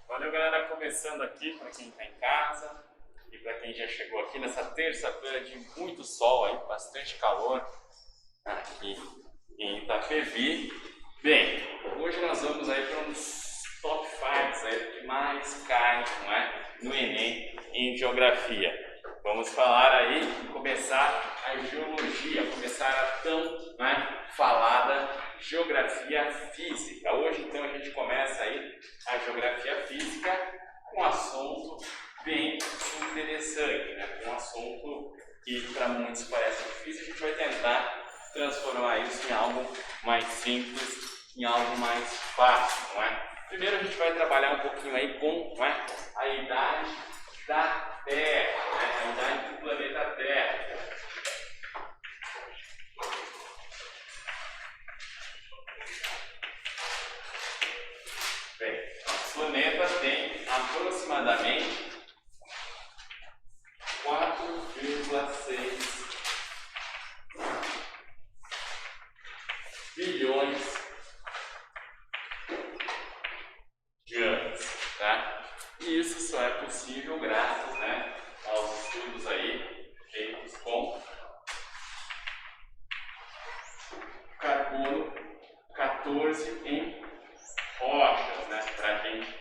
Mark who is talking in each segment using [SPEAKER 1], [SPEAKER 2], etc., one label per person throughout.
[SPEAKER 1] Valeu, galera, começando aqui para quem está em casa e para quem já chegou aqui nessa terça-feira de muito sol aí, bastante calor aqui em Itapevi. Bem, hoje nós vamos aí para uns top 5 aí que mais caem, não é, no Enem em Geografia. Vamos falar aí, começar a geologia, começar a tão falada Geografia Física. Hoje então a gente começa aí a Geografia Física com um assunto bem interessante, né? Um assunto que para muitos parece difícil. A gente vai tentar transformar isso em algo mais simples, em algo mais fácil, não é? Primeiro a gente vai trabalhar um pouquinho aí com a idade da Terra, né? A idade do planeta Terra. Bem, o planeta tem aproximadamente 4,6 bilhões de anos, tá? E isso só é possível graças, aos estudos aí feitos com carbono 14 em rochas, né? Para a gente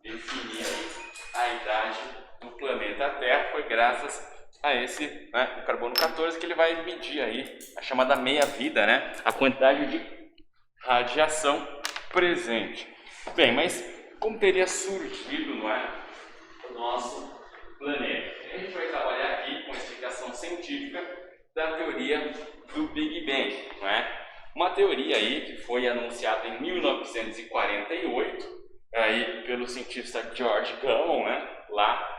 [SPEAKER 1] definir aí a idade do planeta Terra, foi graças a esse, o carbono 14, que ele vai medir aí a chamada meia-vida, né? A quantidade de radiação presente. Bem, mas como teria surgido, o nosso planeta? A gente vai trabalhar aqui com a explicação científica da teoria do Big Bang, não é? Uma teoria aí que foi anunciada em 1948 aí pelo cientista George Gamow, lá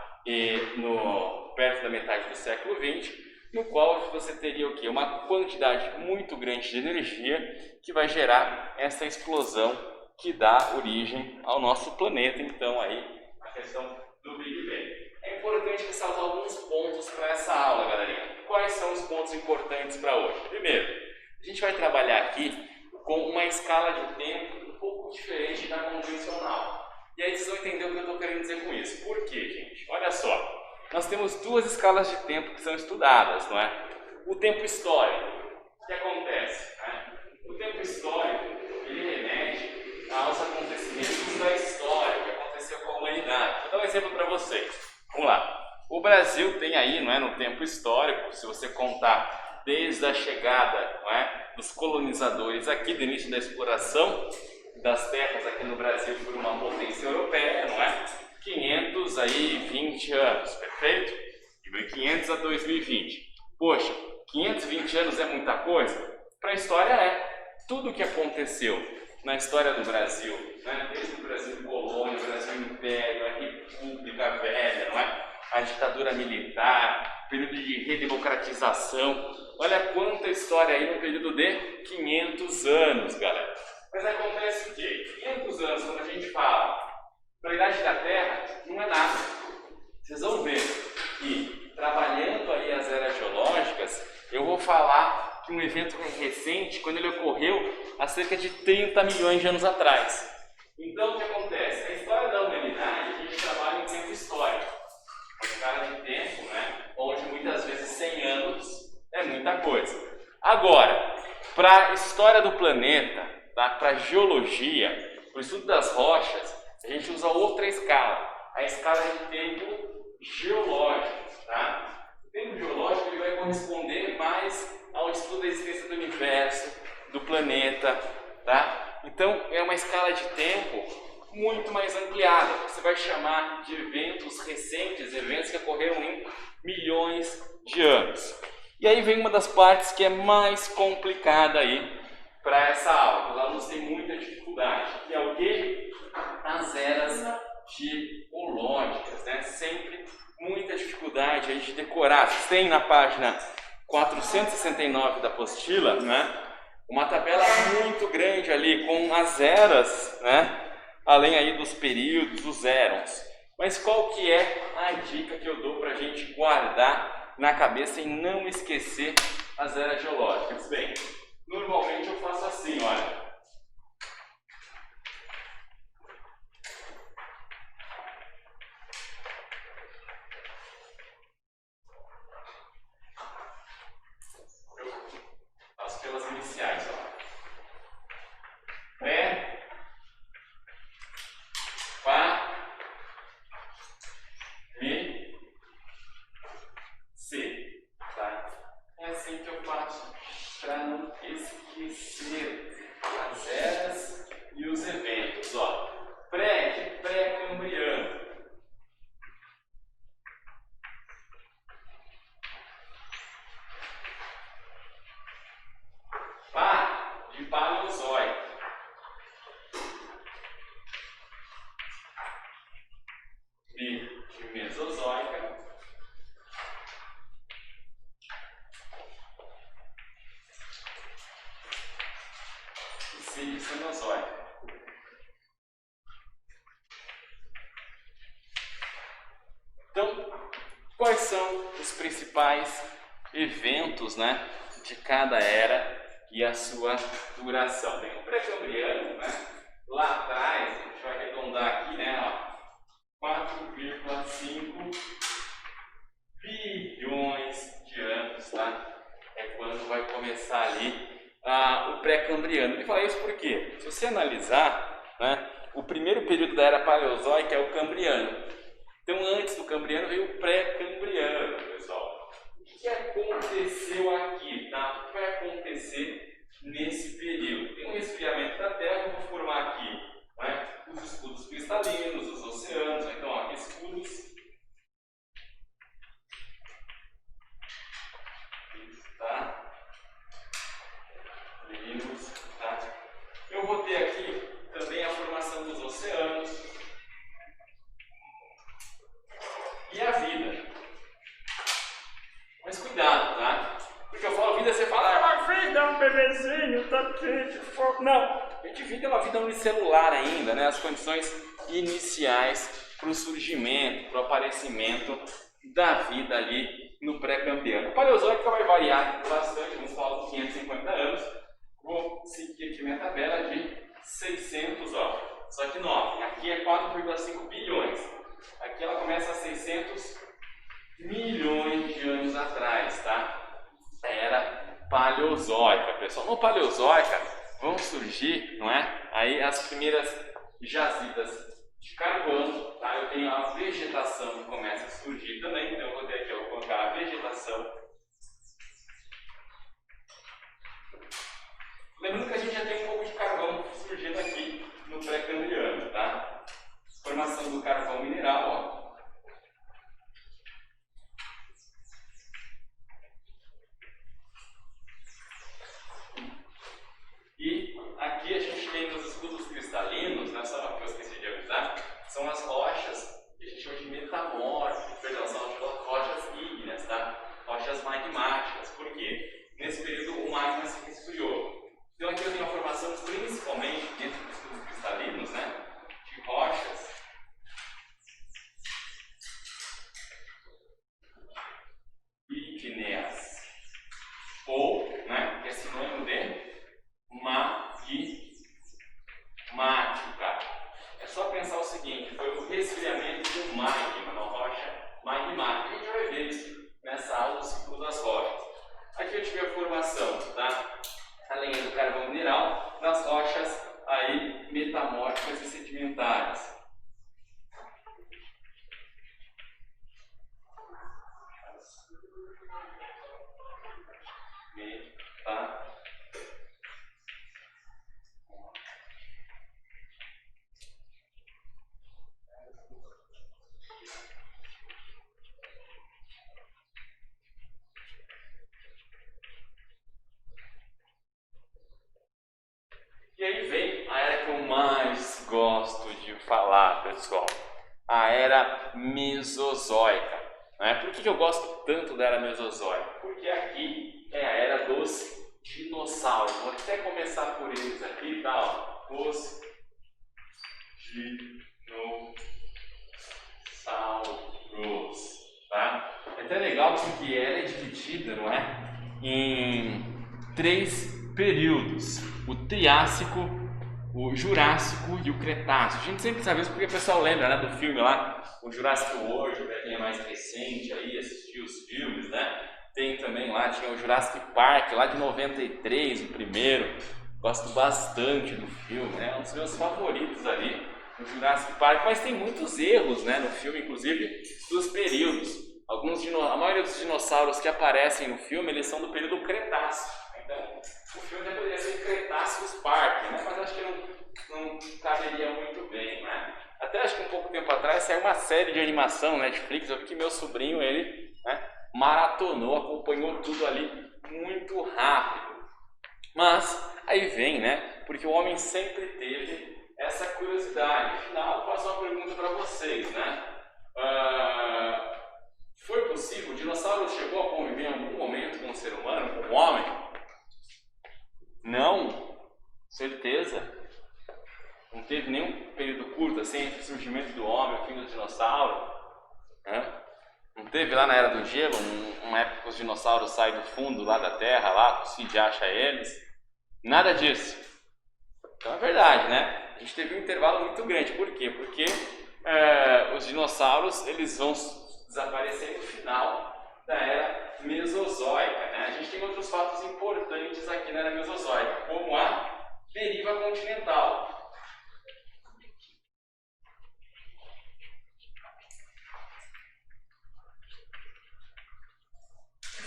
[SPEAKER 1] perto da metade do século XX, no qual você teria o quê? Uma quantidade muito grande de energia que vai gerar essa explosão que dá origem ao nosso planeta. Então aí a questão do Big Bang. É importante ressaltar alguns pontos para essa aula, galerinha. Quais são os pontos importantes para hoje? Primeiro, a gente vai trabalhar aqui com uma escala de tempo um pouco diferente da convencional. E aí vocês vão entender o que eu estou querendo dizer com isso. Por quê, gente? Olha só, nós temos duas escalas de tempo que são estudadas, não é? O tempo histórico. O que acontece? O tempo histórico, ele remete aos acontecimentos da história, o que aconteceu com a humanidade. Vou dar um exemplo para vocês. Vamos lá. O Brasil tem aí, no tempo histórico, se você contar desde a chegada, dos colonizadores aqui, do início da exploração das terras aqui no Brasil por uma potência europeia, 520 anos, perfeito? De 1500 a 2020. Poxa, 520 anos é muita coisa? Para a história é. Tudo o que aconteceu na história do Brasil, desde o Brasil colônia, o Brasil império, a República Velha, a ditadura militar, período de redemocratização. Olha quanta história aí no período de 500 anos, galera. Mas acontece o quê? 500 anos, quando a gente fala para a idade da Terra, não é nada. Vocês vão ver que, trabalhando aí as eras geológicas, eu vou falar que um evento recente, quando ele ocorreu há cerca de 30 milhões de anos atrás. Então, o que acontece? A história da humanidade, a gente trabalha em tempo histórico. Uma escala de tempo, onde muitas vezes 100 anos é muita coisa. Agora, para a história do planeta, para a geologia, para o estudo das rochas, a gente usa outra escala, a escala de tempo geológico. O tempo geológico ele vai corresponder mais ao estudo da existência do universo, do planeta. Então, é uma escala de tempo muito mais ampliada. Você vai chamar de eventos recentes, eventos que ocorreram em milhões de anos. E aí vem uma das partes que é mais complicada aí para essa aula, os alunos têm muita dificuldade, que é o quê? As eras geológicas, Sempre muita dificuldade aí de decorar. Vocês têm na página 469 da apostila, uma tabela muito grande ali com as eras, além aí dos períodos, dos érons. Mas qual que é a dica que eu dou para a gente guardar na cabeça e não esquecer as eras geológicas? Bem, normalmente eu faço assim, olha. Mesozoica e Cenozoica. Então, quais são os principais eventos, né, de cada era e a sua duração? Tem o pré-cambriano, né? Lá atrás, a gente vai arredondar aqui, né, 4,5 bilhões de anos, tá? É quando vai começar ali o pré-cambriano. Eu falei isso por quê? Se você analisar, né, o primeiro período da era paleozoica é o cambriano. Então, antes do cambriano veio o pré-cambriano, pessoal. O que aconteceu aqui, tá? O que vai acontecer nesse período? Tem um resfriamento da Terra, eu vou formar aqui, né, os escudos cristalinos, os oceanos. Então, ó, escudos cristalinos, tá? Eu vou ter aqui também a formação dos oceanos e a vida. Mas cuidado, tá? Porque eu falo vida, você fala, uma vida é um bebezinho, tá quente, fogo. Não, a gente vida é uma vida unicelular ainda, né? As condições iniciais para o surgimento, para o aparecimento da vida ali no pré-cambriano. A paleozoica vai variar bastante, vamos falar de 550 anos. Vou seguir aqui minha tabela de 600, ó. Só que 9. Aqui é 4,5 bilhões. Aqui ela começa a 600 milhões de anos atrás, tá? Era paleozoica, pessoal. No paleozoica vão surgir, não é? Aí as primeiras jazidas de carbono, tá? Eu tenho a vegetação que começa a surgir também, então eu vou ter aqui, eu vou colocar a vegetação. Lembrando que a gente já tem um pouco de carvão surgindo aqui no pré-cambriano, tá? Formação do carvão mineral, ó. E aqui a gente tem nos escudos cristalinos, né, só uma coisa que eu esqueci de avisar, são as rochas que a gente chama de metamórficas, perdão, são rochas ígneas, tá? Rochas magmáticas. Por quê? Nesse período o magma se resfriou. Então aqui eu tenho a formação principalmente dentro dos escudos cristalinos, né, de rochas ígneas, ou, né, que é sinônimo de magmática. É só pensar o seguinte, foi o resfriamento do magma, uma rocha magmática. A gente vai ver isso nessa aula do ciclo das rochas. Aqui eu tive a formação, tá? Além do carvão mineral, das rochas aí metamórficas e sedimentares. Tá? E aí vem a era que eu mais gosto de falar, pessoal. A era Mesozoica. Né? Por que eu gosto tanto da era Mesozoica? Porque aqui é a era dos dinossauros. Vou até começar por eles aqui, tá? Ó. Os dinossauros. Tá? É até legal porque ela é dividida, não é? Em 3 períodos: o Triássico, o Jurássico e o Cretáceo. A gente sempre sabe isso porque o pessoal lembra, né, do filme lá, o Jurassic World, para quem é mais recente aí, assistiu os filmes, né? Tem também lá, tinha o Jurassic Park, lá de 93, o primeiro. Gosto bastante do filme, né? É um dos meus favoritos ali, o Jurassic Park, mas tem muitos erros, né, no filme, inclusive dos períodos. A maioria dos dinossauros que aparecem no filme, eles são do período Cretáceo. Então, o filme poderia ser Cretaceous Park, né? Mas acho que não caberia muito bem, né? Até acho que um pouco tempo atrás saiu uma série de animação na Netflix, eu vi que meu sobrinho, ele, né, maratonou, acompanhou tudo ali muito rápido. Mas aí vem, né? Porque o homem sempre teve essa curiosidade. Afinal, eu faço uma pergunta para vocês, né? Foi possível? O dinossauro chegou a conviver em algum momento com o ser humano, com o homem? Não, certeza. Não teve nenhum período curto assim entre o surgimento do homem e o fim do dinossauro. Não teve lá na Era do Gelo, uma época que os dinossauros saem do fundo lá da Terra, lá, que o Cid acha eles. Nada disso. Então é verdade, né? A gente teve um intervalo muito grande. Por quê? Porque os dinossauros eles vão desaparecer no final da Era Mesozoica, né? A gente tem outros fatos importantes aqui na Era Mesozoica, como a deriva continental.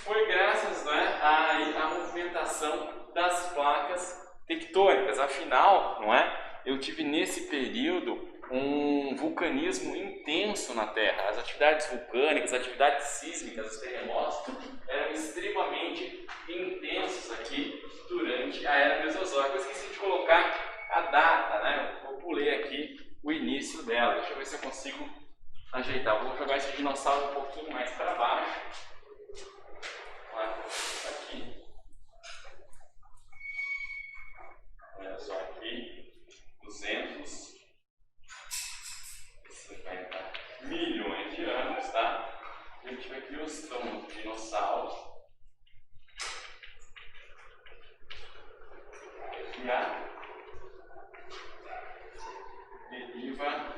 [SPEAKER 1] Foi graças, né, à movimentação das placas tectônicas. Afinal, não é? Eu tive nesse período um vulcanismo intenso na Terra. As atividades vulcânicas, as atividades sísmicas, os terremotos eram extremamente intensos aqui durante a Era Mesozoica. Eu esqueci de colocar a data, né? Eu pulei aqui o início dela. Deixa eu ver se eu consigo ajeitar. Vou jogar esse dinossauro um pouquinho mais para baixo. Aqui, olha só aqui, 250 milhões de anos, tá? A gente vê aqui os dinossauros. Aqui a deriva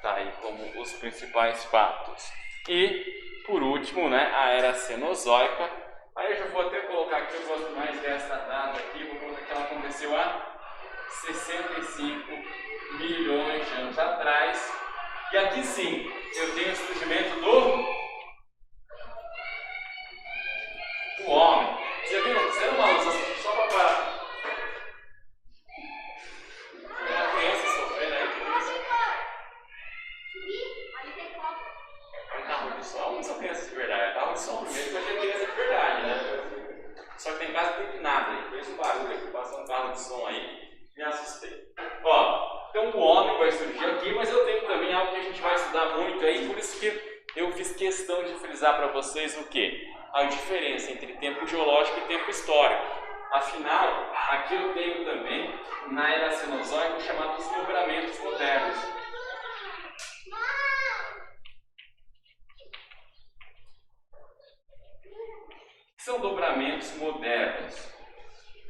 [SPEAKER 1] tá aí como os principais fatos. E, por último, né, a Era Cenozoica. Aí eu já vou até colocar aqui, eu gosto mais dessa data aqui, vou colocar que ela aconteceu há 65 milhões de anos atrás. E aqui sim, eu tenho o surgimento do homem. Você viu? Você não uma luz só para uma criança sofrendo aí tudo isso. Carro de som, não são crianças de verdade, carro de som primeiro que eu achei criança de verdade, né? Só que tem casa que tem nada, aí fez um barulho aqui, passou um carro de som aí, me assustei. Ó, então o homem vai surgir aqui, mas eu tenho também algo que a gente vai estudar muito aí, por isso que eu fiz questão de frisar para vocês o quê? A diferença entre tempo geológico e tempo histórico. Afinal, aqui eu tenho também, na Era Cenozoica, chamados dobramentos modernos. São dobramentos modernos.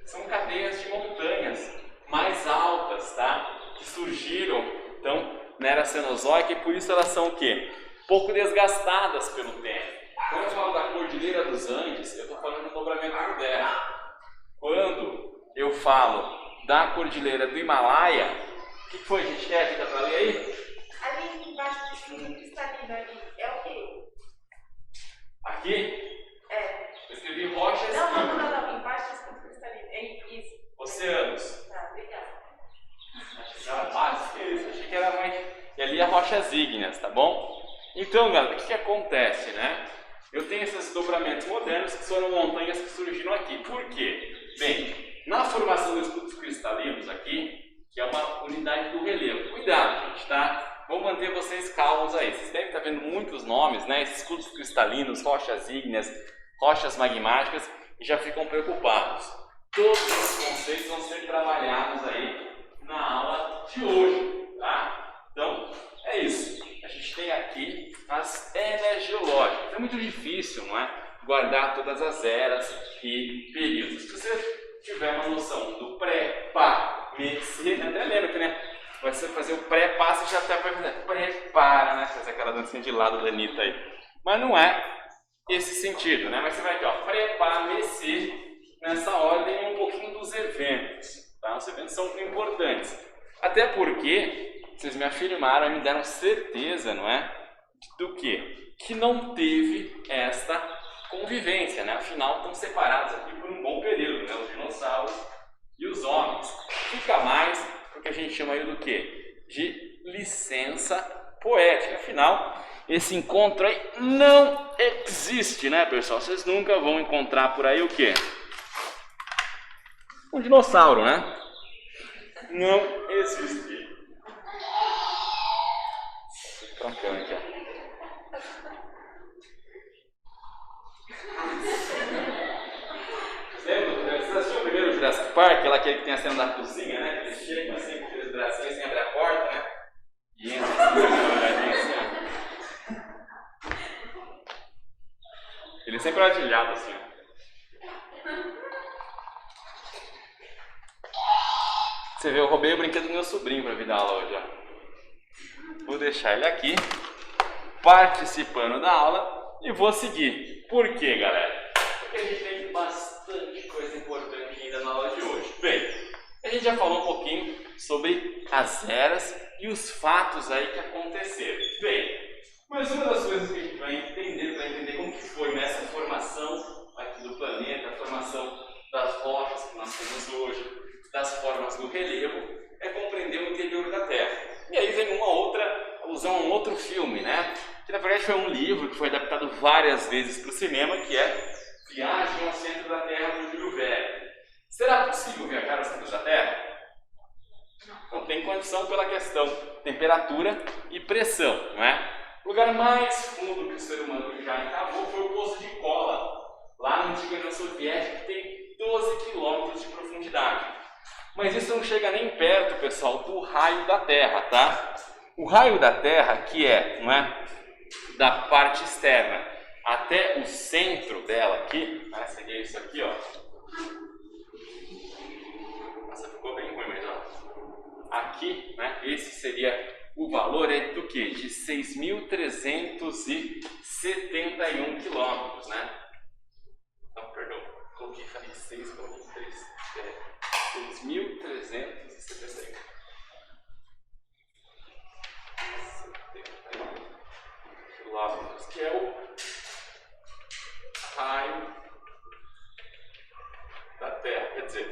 [SPEAKER 1] São cadeias de montanhas mais altas, tá? Que surgiram, então, na Era Cenozoica, e por isso elas são o quê? Pouco desgastadas pelo tempo. Quando eu falo da Cordilheira dos Andes, eu estou falando de um dobramento moderno. Quando eu falo da Cordilheira do Himalaia, o que foi, gente? Quer ajuda para ler aí?
[SPEAKER 2] Ali embaixo de fundo cristalino ali, é o quê?
[SPEAKER 1] Aqui?
[SPEAKER 2] É.
[SPEAKER 1] Eu escrevi rochas.
[SPEAKER 2] Não, embaixo de fundo cristalino, é isso.
[SPEAKER 1] Oceanos.
[SPEAKER 2] Tá, obrigada.
[SPEAKER 1] Achei que era básico isso, achei que era mais... E ali é rochas ígneas, tá bom? Então, galera, o que acontece, né? Eu tenho esses dobramentos modernos que foram montanhas que surgiram aqui. Por quê? Bem, na formação dos escudos cristalinos aqui, que é uma unidade do relevo. Cuidado, gente, tá? Vou manter vocês calmos aí. Vocês devem estar vendo muitos nomes, né? Esses escudos cristalinos, rochas ígneas, rochas magmáticas, e já ficam preocupados. Todos os conceitos vão ser trabalhados aí na aula de hoje, tá? Então, é isso. A gente tem aqui as eras geológicas. É muito difícil, não é? Guardar todas as eras e períodos. Se você tiver uma noção do pré-pá, até lembra que, né? Você fazer o pré-pá, você já está fazendo prepara, né? Fazer aquela dancinha de lado da Anitta aí. Mas não é esse sentido, né? Mas você vai aqui, ó, pré-pá, nessa ordem um pouquinho dos eventos, tá? Os eventos são importantes. Até porque vocês me afirmaram e me deram certeza, não é? Do quê? Que não teve esta convivência, né? Afinal, estão separados aqui por um bom período, né? Os dinossauros e os homens. Fica mais porque a gente chama aí do quê? De licença poética. Afinal, esse encontro aí não existe, né, pessoal? Vocês nunca vão encontrar por aí o quê? Um dinossauro, né? Não existe. Trocando aqui, ó. Você assistiu o primeiro Jurassic Park? Aquele que tem a cena da cozinha, né? Que eles chegam assim, com aqueles bracinhos sem abrir a porta, né? E entra assim, ele sempre é adilhado assim, ó. Você vê, eu roubei o brinquedo do meu sobrinho para vir dar aula hoje, ó. Vou deixar ele aqui, participando da aula, e vou seguir. Por quê, galera? Porque a gente tem bastante coisa importante ainda na aula de hoje. Bem, a gente já falou um pouquinho sobre as eras e os fatos aí que aconteceram. Bem, mas uma das coisas que a gente vai entender, para entender como que foi nessa formação aqui do planeta, a formação das rochas que nós temos hoje, das formas do relevo, é compreender o interior da Terra. E aí vem uma outra alusão a um outro filme, né? Que na verdade foi um livro que foi adaptado várias vezes para o cinema, que é Viagem ao Centro da Terra, do Júlio Verne. Será possível viajar ao centro da Terra? Não tem condição pela questão temperatura e pressão, não é? O lugar mais fundo que o ser humano já encavou foi o Poço de Kola, lá na antiga União Soviética, que tem 12 quilômetros de profundidade. Mas isso não chega nem perto, pessoal, do raio da Terra, tá? O raio da Terra, que é, não é, da parte externa até o centro dela aqui, né? Seria isso aqui, ó. Nossa, ficou bem ruim, mas ó. Aqui, né? Esse seria o valor do que? De 6.371 quilômetros, né? Não, perdão. Coloquei, falei 6, coloquei 3. 6.371 quilômetros, que é o raio da Terra. Quer dizer,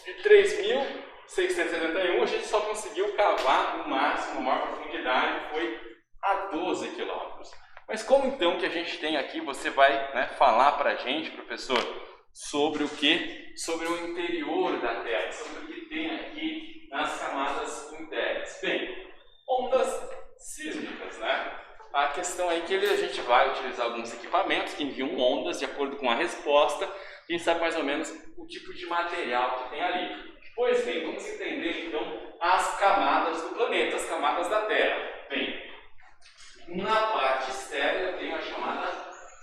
[SPEAKER 1] de 3.671 a gente só conseguiu cavar no máximo, a maior profundidade foi a 12 quilômetros. Mas como então que a gente tem aqui, você vai, né, falar para a gente, professor, sobre o que? Sobre o interior da Terra, sobre o que tem aqui nas camadas internas. Bem, ondas sísmicas, né? A questão é que a gente vai utilizar alguns equipamentos que enviam ondas de acordo com a resposta, e sabe mais ou menos o tipo de material que tem ali. Pois bem, vamos entender então as camadas do planeta, as camadas da Terra. Bem, na parte externa tem a chamada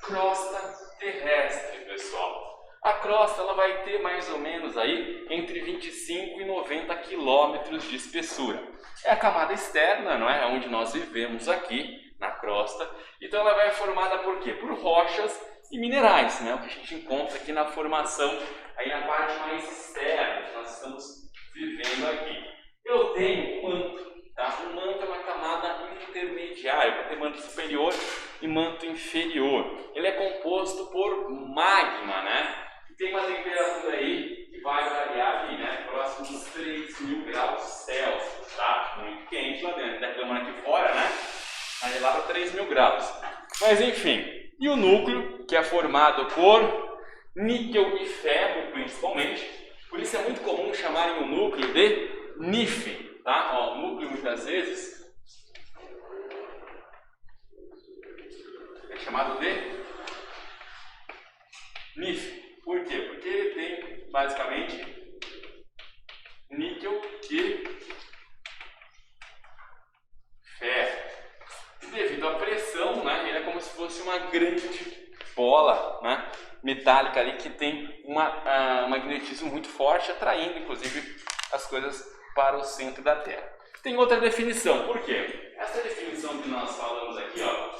[SPEAKER 1] crosta terrestre, pessoal. A crosta ela vai ter mais ou menos aí entre 25 e 90 quilômetros de espessura. É a camada externa, não é? Onde nós vivemos aqui, na crosta. Então ela vai formada por quê? Por rochas e minerais, né? O que a gente encontra aqui na formação, aí na parte mais externa que nós estamos vivendo aqui. Eu tenho um manto, tá? O manto é uma camada intermediária, para ter manto superior e manto inferior. Ele é composto por magma, né? Tem uma temperatura aí que vai variar ali, né? Próximo dos 3.000 graus Celsius, tá? Muito quente lá dentro, da cama aqui fora, né? Aí lá para 3.000 graus. Mas enfim, e o núcleo, que é formado por níquel e ferro, principalmente. Por isso é muito comum chamarem o núcleo de NIF, tá? Ó, o núcleo muitas vezes é chamado de NIF. Por quê? Porque ele tem basicamente níquel e ferro. E devido à pressão, né, ele é como se fosse uma grande bola, né, metálica ali que tem um magnetismo muito forte, atraindo inclusive as coisas para o centro da Terra. Tem outra definição. Por quê? Essa definição que nós falamos aqui, ó,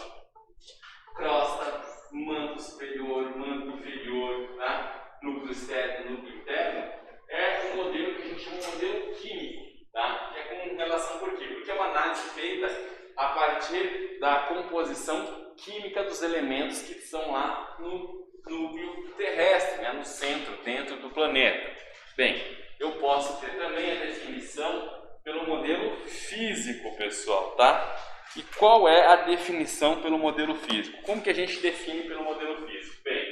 [SPEAKER 1] crosta, manto superior, manto inferior, tá? Núcleo externo, núcleo interno, é um modelo que a gente chama de modelo químico, tá? Que é com relação por quê? Porque é uma análise feita a partir da composição química dos elementos que estão lá no núcleo terrestre, né? No centro, dentro do planeta. Bem, eu posso ter também a definição pelo modelo físico, pessoal, tá? E qual é a definição pelo modelo físico? Como que a gente define pelo modelo físico? Bem,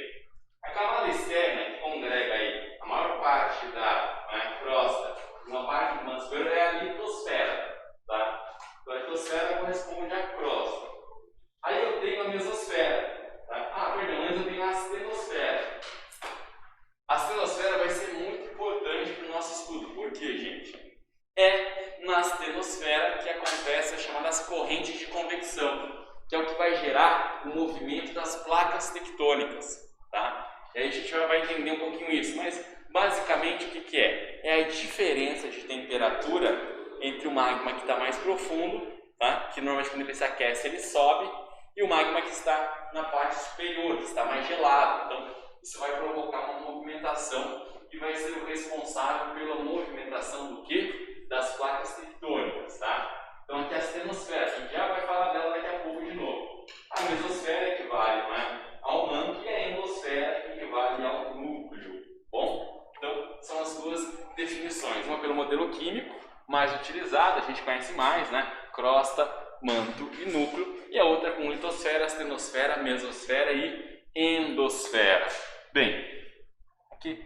[SPEAKER 1] a camada externa que congrega aí a maior parte da o que, gente? É na astenosfera que acontece as chamadas correntes de convecção, que é o que vai gerar o movimento das placas tectônicas, tá? E aí a gente vai entender um pouquinho isso, mas basicamente o que é? É a diferença de temperatura entre o magma que está mais profundo, tá? Que normalmente quando ele se aquece ele sobe, e o magma que está na parte superior, que está mais gelado. Então isso vai provocar uma movimentação e vai ser o responsável pela movimentação do quê? Das placas tectônicas, tá? Então aqui é a astenosfera, a gente já vai falar dela daqui a pouco de novo. A mesosfera equivale, né, ao manto e a endosfera equivale ao núcleo. Bom, então são as duas definições, uma pelo modelo químico mais utilizado, a gente conhece mais, né? Crosta, manto e núcleo, e a outra com litosfera, astenosfera, mesosfera e endosfera. Bem, aqui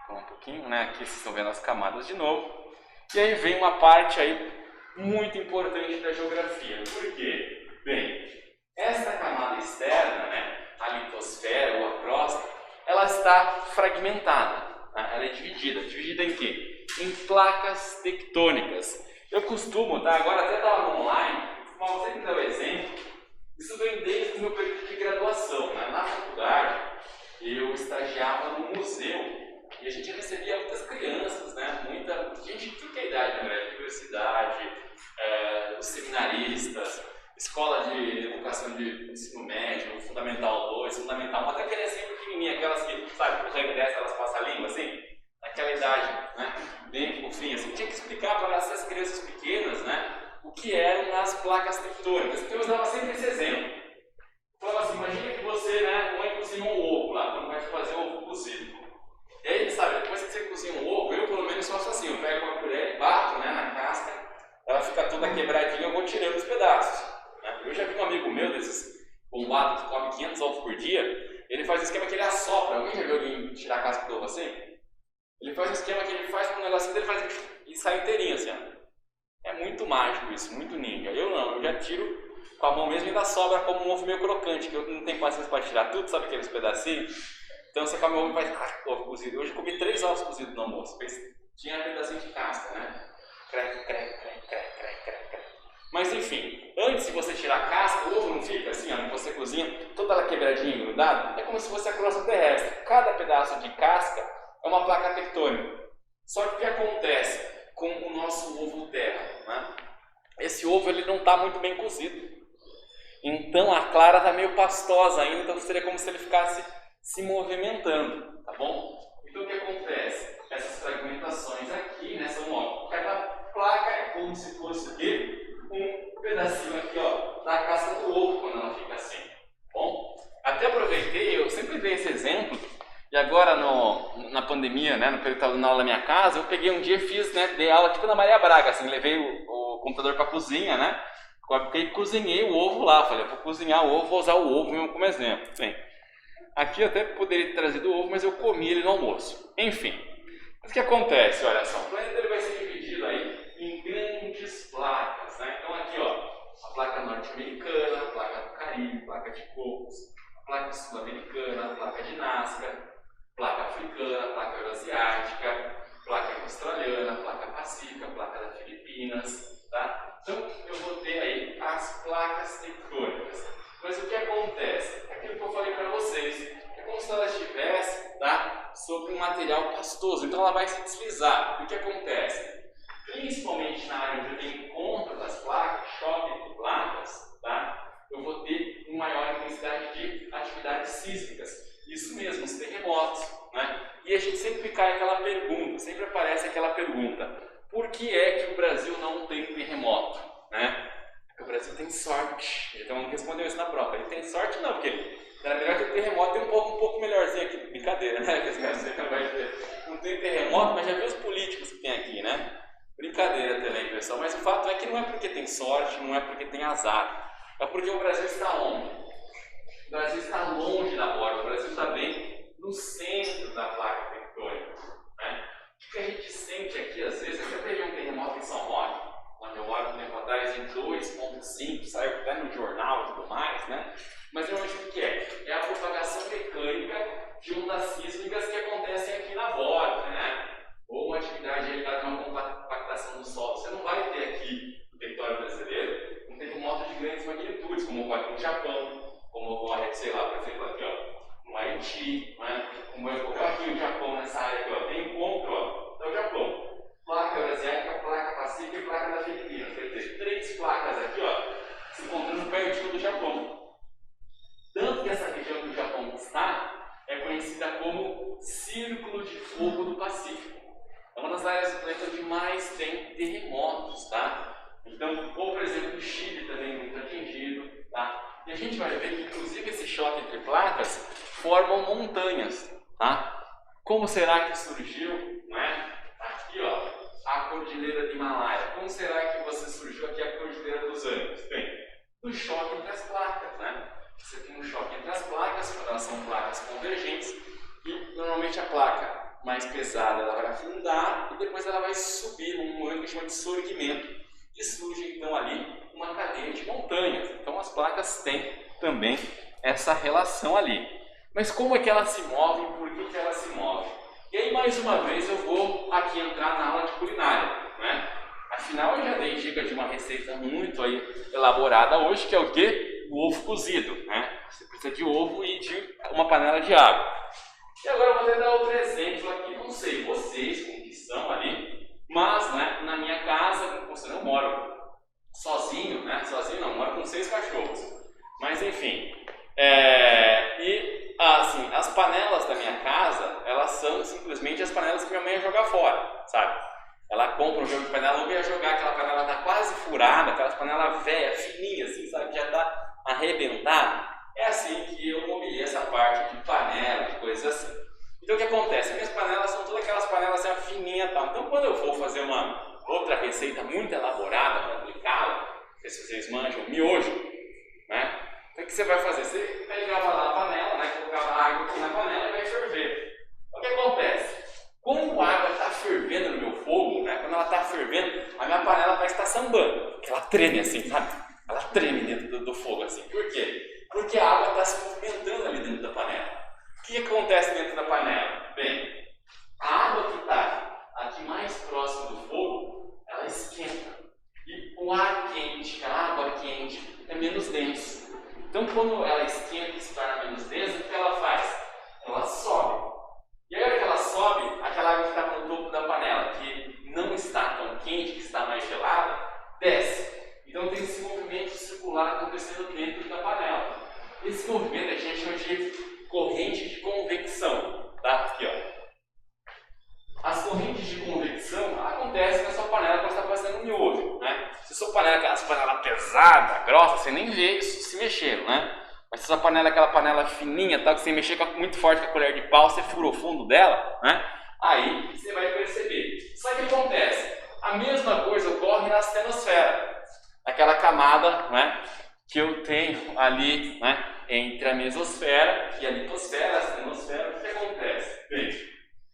[SPEAKER 1] um pouquinho, né? Aqui vocês estão vendo as camadas de novo. E aí vem uma parte aí muito importante da geografia. Por quê? Bem, esta camada externa, né, a litosfera ou a crosta, ela está fragmentada, né? Ela é dividida. Dividida em quê? Em placas tectônicas. Eu costumo, tá? Agora até estava no online, mas você me dá o exemplo. Isso vem desde o meu período de graduação, né? Na faculdade, eu estagiava no museu. E a gente recebia muitas crianças, né? Muita gente de toda a idade, na verdade, universidade, os seminaristas, escola de educação de ensino médio, Fundamental 2, Fundamental 1, até criancinha pequenininha, aquelas que, sabe, por regra dessa, elas passam a língua, assim, naquela idade, né? Bem fofinha, assim, tinha que explicar para essas crianças pequenas, né? O que eram as placas tectônicas. Então eu usava sempre esse exemplo. Eu falava assim, imagina que você, né, mãe cozinha um ovo lá, quando vai fazer um ovo cozido. E aí, sabe, depois que você cozinha um ovo, eu pelo menos faço assim, eu pego uma colher e bato, né, na casca, ela fica toda quebradinha, eu vou tirando os pedaços. Né? Eu já vi um amigo meu, desses bombados que come 500 ovos por dia, ele faz um esquema que ele assopra. Alguém já viu alguém tirar a casca do ovo assim? Ele faz um esquema que ele faz com um negocinho dele e sai inteirinho assim, ó. É muito mágico isso, muito ninja. Eu não, eu já tiro com a mão mesmo e ainda sobra como um ovo meio crocante, que eu não tenho paciência para tirar tudo, sabe aqueles pedacinhos? Então você come o ovo e faz ovo cozido. Hoje eu comi 3 ovos cozidos no almoço. Tinha um pedacinho de casca, né? Crec, crec, crec, crec, crec, crec, crec. Mas enfim, antes de você tirar a casca, o ovo não fica assim, ó, você cozinha, toda ela quebradinha e grudada, é como se fosse a crosta terrestre. Cada pedaço de casca é uma placa tectônica. Só que o que acontece com o nosso ovo terra, né? Esse ovo ele não está muito bem cozido. Então a clara está meio pastosa ainda, então seria como se ele ficasse se movimentando, tá bom? Então o que acontece? Essas fragmentações aqui, né, são, ó, cada placa é como se fosse o quê? Um pedacinho aqui, ó, da casca do ovo quando ela fica assim, bom? Até aproveitei, eu sempre dei esse exemplo, e agora na pandemia, né, no período que eu estava dando aula na minha casa, eu peguei um dia e fiz, né, dei aula tipo na Maria Braga, assim, levei o computador para a cozinha, né, e cozinhei o ovo lá, falei, vou cozinhar o ovo, vou usar o ovo mesmo como exemplo. Bem, aqui eu até poderia ter trazido o ovo, mas eu comi ele no almoço. Enfim, mas o que acontece? Olha só, o planeta ele vai ser dividido aí em grandes placas, né? Então aqui, ó, a placa norte-americana, a placa do Caribe, placa de Cocos, a placa sul-americana, a placa de Nazca, placa africana, placa eurasiática, placa australiana, placa pacífica, placa das Filipinas, tá? Então eu vou ter aí as placas tectônicas. Mas o que acontece? Aquilo que eu falei para vocês, é como se ela estivesse, tá, sobre um material pastoso, então ela vai se deslizar. O que acontece? Principalmente na área onde eu tenho encontro das placas, choque entre placas, tá, eu vou ter uma maior intensidade de atividades sísmicas. Isso mesmo, os terremotos, né? E a gente sempre cai aquela pergunta, sempre aparece aquela pergunta: por que é que o Brasil não tem terremoto, né? Porque o Brasil tem sorte. Então não respondeu isso na prova. Ele tem sorte não, porque era melhor ter terremoto, tem um pouco melhorzinho aqui. Brincadeira, né? Que não tem terremoto, mas já viu os políticos que tem aqui, né? Brincadeira também, pessoal. Mas o fato é que não é porque tem sorte, não é porque tem azar. É porque o Brasil está onde? O Brasil está longe da borda. O Brasil está bem no centro da placa tectônica, né? O que a gente sente aqui, às vezes, até teve um terremoto em São Roque, onde eu moro um tempo atrás, em 2.5, saiu até no jornal e tudo mais, né? Mas normalmente o que é? É a propagação mecânica de ondas sísmicas que acontecem aqui na borda, né? Ou uma atividade ligada a uma fogo do Pacífico. É uma das áreas do planeta onde mais tem terremotos, tá? Então, ou por exemplo, o Chile também é muito atingido, tá? E a gente vai ver que, inclusive, esse choque entre placas formam montanhas, tá? Como será que surgiu, né? Aqui, ó, a Cordilheira de Himalaia. Como será que você surgiu aqui a Cordilheira dos Andes? Bem, do choque entre as placas, né? Você tem um choque entre as placas, quando elas são placas convergentes, e normalmente a placa mais pesada ela vai afundar e depois ela vai subir num movimento que chama de surgimento, e surge então ali uma cadeia de montanhas. Então as placas têm também essa relação ali. Mas como é que elas se movem? Por que elas se movem? E aí mais uma vez eu vou aqui entrar na aula de culinária, né? Afinal eu já dei dica de uma receita muito aí elaborada hoje, que é o quê? O ovo cozido, né? Você precisa de ovo e de uma panela de água. E agora eu vou tentar outro exemplo aqui. Não sei vocês como que estão ali, mas né, na minha casa, você não moro sozinho, né? Sozinho não, moro com 6 cachorros. Mas enfim, assim, as panelas da minha casa, elas são simplesmente as panelas que minha mãe ia jogar fora, sabe? Ela compra um jogo de panela, eu ia jogar, aquela panela tá quase furada, aquelas panelas velhas, fininhas assim, sabe? Já tá arrebentada. É assim que eu mobilei essa parte de panela, de coisas assim. Então o que acontece? Minhas panelas são todas aquelas panelas assim, fininhas e tal. Então quando eu for fazer uma outra receita muito elaborada, complicada, não sei se vocês manjam, miojo, né? Então o que você vai fazer? Você pegava lá a panela, né? Colocava água aqui na panela e vai ferver. O que acontece? Quando a água está fervendo no meu fogo, né? Quando ela está fervendo, a minha panela parece estar sambando. Porque ela treme assim, sabe? Ela treme dentro do fogo assim. Por quê? Porque a água está se movimentando ali dentro da panela. O que acontece dentro da panela? Bem, a água que está aqui mais próximo do fogo, ela esquenta. E o ar quente, a água quente, é menos denso. Então, quando ela esquenta e se torna menos densa, o que ela faz? Ela sobe. E aí, a hora que ela sobe, aquela água que está no topo da panela, que não está tão quente, que está mais gelada, desce. Então, tem esse movimento circular acontecendo dentro da panela. Esse movimento a gente chama de corrente de convecção. Tá? Aqui, ó. As correntes de convecção acontecem na sua panela quando você está fazendo miojo, né? Se a sua panela é aquela panela pesada, grossa, você nem vê isso se mexendo, né? Mas se a sua panela é aquela panela fininha, tal, que você mexer muito forte com a colher de pau, você fura o fundo dela, né? Aí você vai perceber. Só que acontece? A mesma coisa ocorre na astenosfera, aquela camada, né, que eu tenho ali, né, entre a mesosfera e a litosfera, a astenosfera. O que acontece? Bem,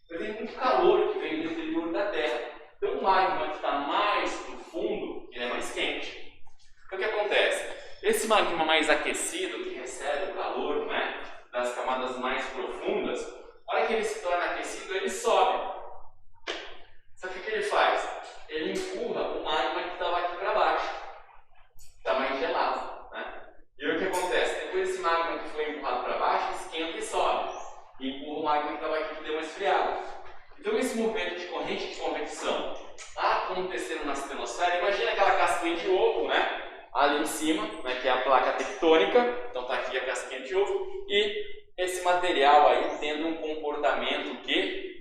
[SPEAKER 1] eu tenho muito calor que vem do interior da Terra. Então o magma que está mais profundo, ele é mais quente. Então o que acontece? Esse magma mais aquecido, que recebe o calor, né, das camadas mais profundas, a hora que ele se torna aquecido, ele sobe. Só que o que ele faz? Ele empurra o magma que estava aqui para baixo. Está mais gelado, né? E aí o que acontece? Depois esse magma que foi empurrado para baixo, esquenta e sobe. E empurra o magma que estava aqui, que deu uma esfriada. Então esse movimento de corrente de convecção está acontecendo na astenosfera. Imagina aquela casquinha de ovo, né? Ali em cima, né, que é a placa tectônica. Então está aqui a casquinha de ovo. E esse material aí tendo um comportamento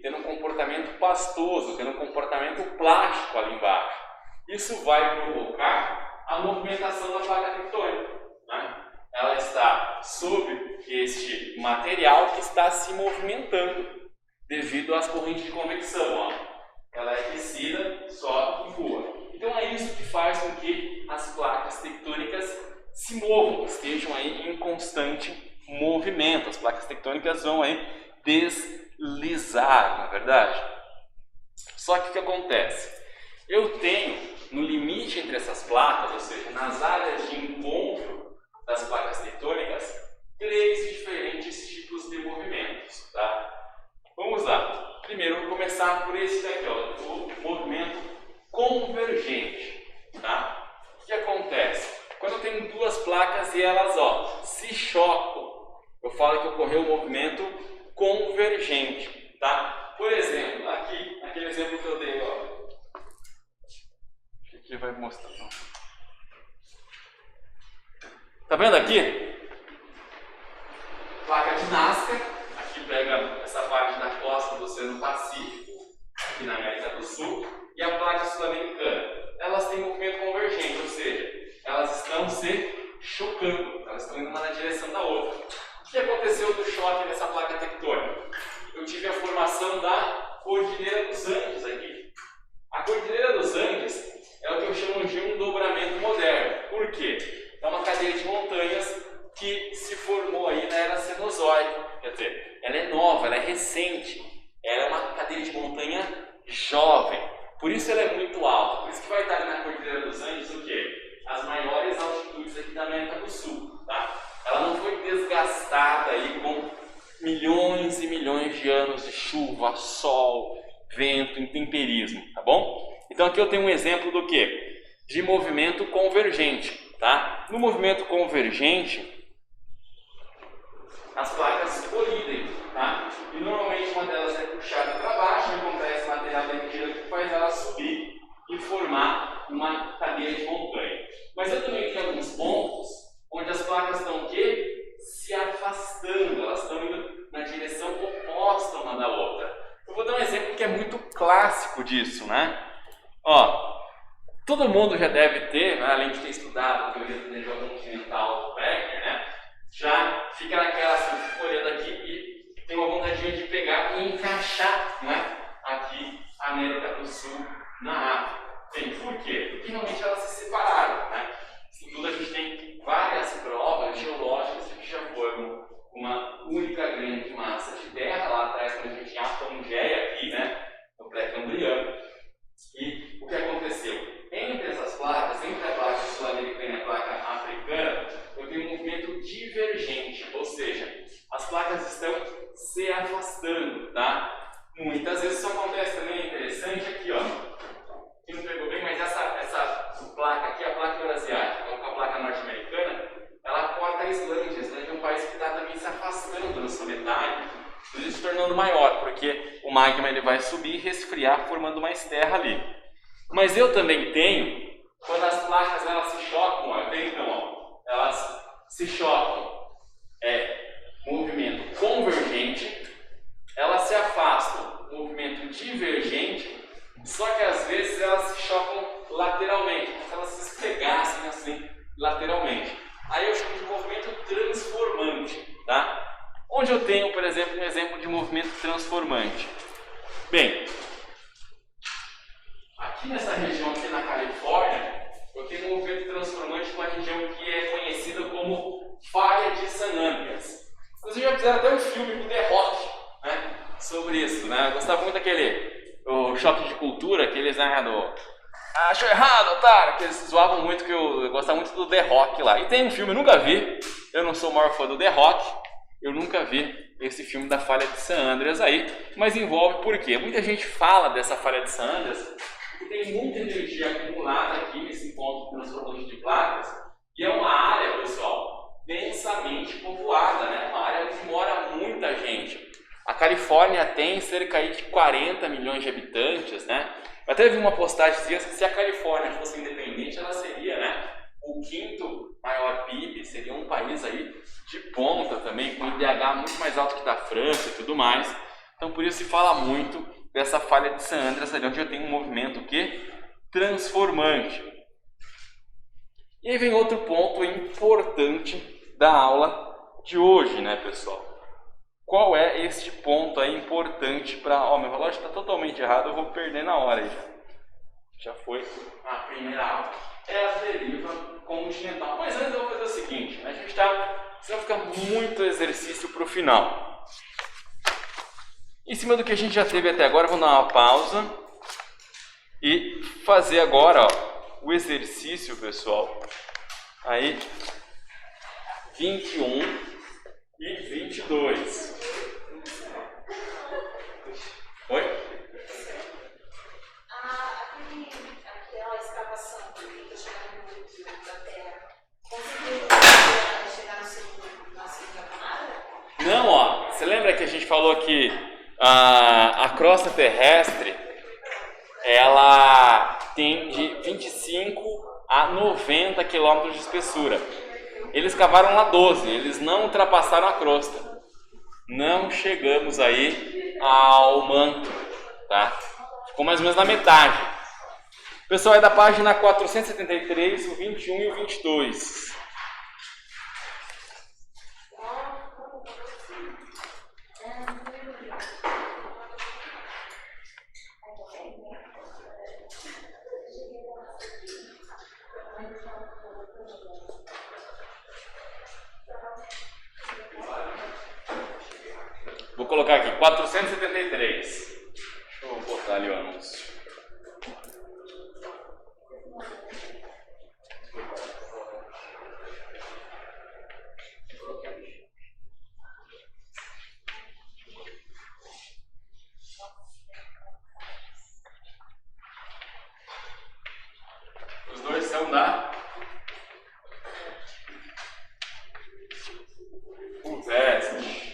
[SPEAKER 1] tendo um comportamento pastoso, tendo um comportamento plástico ali embaixo. Isso vai provocar a movimentação da placa tectônica, né? Ela está sob este material que está se movimentando devido às correntes de convecção. Ó. Ela é aquecida, sobe e voa. Então é isso que faz com que as placas tectônicas se movam, estejam aí em constante movimento. As placas tectônicas vão aí deslizar, na verdade. Só que o que acontece? Eu tenho no limite entre essas placas, ou seja, nas áreas de encontro das placas tectônicas, 3 diferentes tipos de movimentos. Tá? Vamos lá. Primeiro, eu vou começar por esse daqui, ó, o movimento convergente. Tá? O que acontece? Quando eu tenho 2 placas e elas se chocam, eu falo que ocorreu um movimento convergente. Tá? Por exemplo, aqui, aquele exemplo que eu dei, ó. Aqui vai mostrar. Tá vendo aqui? Placa de Nazca. Aqui pega essa parte da costa do Oceano Pacífico. aqui na América do Sul, e a placa sul-americana. Elas têm movimento convergente, ou seja, elas estão se chocando, elas estão indo uma na direção da outra. O que aconteceu do choque nessa placa tectônica? Eu tive a formação da Cordilheira dos Andes aqui. A Cordilheira dos Andes é o que eu chamo de um dobramento moderno. Por quê? É uma cadeia de montanhas que se formou aí na Era Cenozoica. Quer dizer, ela é nova, ela é recente. Ela é uma cadeia de montanha jovem. Por isso ela é muito alta. Por isso que vai estar ali na Cordilheira dos Andes o quê? As maiores altitudes aqui da América do Sul. Tá? Ela não foi desgastada aí com milhões e milhões de anos de chuva, sol, vento, intemperismo, tá bom? Então aqui eu tenho um exemplo do quê? De movimento convergente, tá? No movimento convergente, as placas colidem, tá? E normalmente uma delas é puxada para baixo, acontece material da tira que faz ela subir e formar uma cadeia de montanha. Mas eu também tenho alguns pontos onde as placas estão o quê? Se afastando, elas estão indo na direção oposta uma da outra. Eu vou dar um exemplo que é muito clássico disso, né? Ó, todo mundo já deve ter, né, além de ter estudado a teoria do nedão continental do Becker, né? Já fica naquela assim, fica olhando aqui e tem uma vontade de pegar e encaixar, né, aqui a América do Sul na África. Bem, por quê? Porque realmente elas se separaram, né? Em tudo a gente tem várias provas geológicas que já foram uma única grande massa de terra lá atrás, quando a gente tinha a Pangeia aqui, né, no pré-cambriano. E o que aconteceu? Entre essas placas, entre a placa sul-americana e a placa africana, eu tenho um movimento divergente, ou seja, as placas estão se afastando, tá? Muitas vezes isso acontece também, é interessante aqui, ó. Aqui não pegou bem, mas essa placa aqui, a placa eurasiática, com a placa norte-americana, ela corta a Islândia. A Islândia é um país que está também se afastando da sua metade, inclusive se tornando maior, porque o magma ele vai subir e resfriar, formando mais terra ali. Mas eu também tenho, quando as placas elas se chocam, ó, eu tenho então, ó, elas se chocam, movimento convergente, elas se afastam, movimento divergente, só que às vezes elas se chocam lateralmente, como se elas se esfregassem assim lateralmente. Aí eu chamo de movimento transformante, tá? Onde eu tenho, por exemplo, um exemplo de movimento transformante. Bem, aqui nessa região aqui na Califórnia, eu tenho um movimento transformante numa região que é conhecida como Falha de San Andreas. Inclusive já fizeram até um filme com The Rock, né, sobre isso, né? Eu gostava muito daquele o Choque de Cultura, aqueles, né, do achou errado, otário, que eles zoavam muito, que eu gostava muito do The Rock lá. E tem um filme, eu nunca vi, eu não sou o maior fã do The Rock, eu nunca vi esse filme da Falha de San Andreas aí, mas envolve por quê? Muita gente fala dessa Falha de San Andreas, porque tem muita energia acumulada aqui nesse ponto transformante de placas, e é uma área, pessoal, densamente povoada, né? Uma área onde mora muita gente. A Califórnia tem cerca de 40 milhões de habitantes, né? Eu até vi uma postagem que se a Califórnia fosse independente, ela seria, né, o quinto maior PIB, seria um país aí de ponta também, com IDH muito mais alto que da França e tudo mais. Então por isso se fala muito dessa Falha de San Andreas, ali onde eu tenho um movimento que transformante. E aí vem outro ponto importante da aula de hoje, né, pessoal? Qual é este ponto aí importante para... Ó, meu relógio está totalmente errado, eu vou perder na hora aí já. Já foi a primeira aula. É a deriva continental. Mas antes eu vou fazer o seguinte, a gente está... Senão fica muito exercício para o final. Em cima do que a gente já teve até agora, vamos dar uma pausa e fazer agora, ó, o exercício, pessoal. Aí, 21 e 22. Oi?
[SPEAKER 2] Aquela escavação que chegar no núcleo da Terra, conseguiu chegar no segunda camada?
[SPEAKER 1] Não, ó. Você lembra que a gente falou que a crosta terrestre ela tem de 25 a 90 quilômetros de espessura. Eles cavaram lá 12, eles não ultrapassaram a crosta. Não chegamos aí ao manto, tá? Ficou mais ou menos na metade. Pessoal, é da página 473, o 21 e o 22. Vou colocar aqui, 473. Deixa eu botar ali o anúncio. Os dois são da UVEST.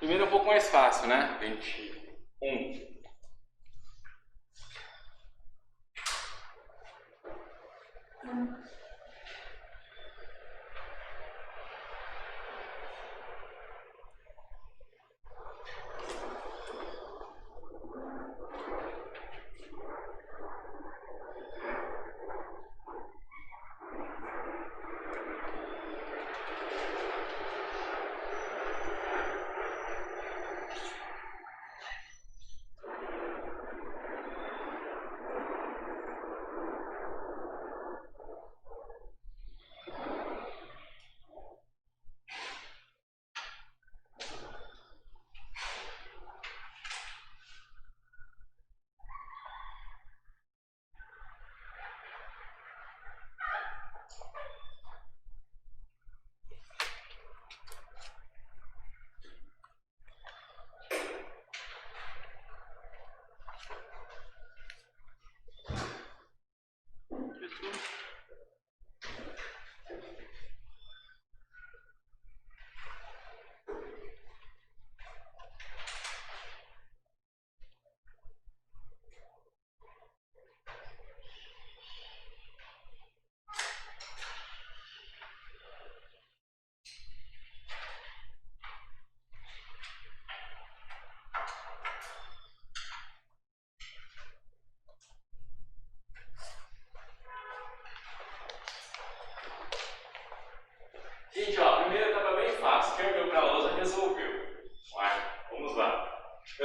[SPEAKER 1] Primeiro é um pouco mais fácil, né? 21.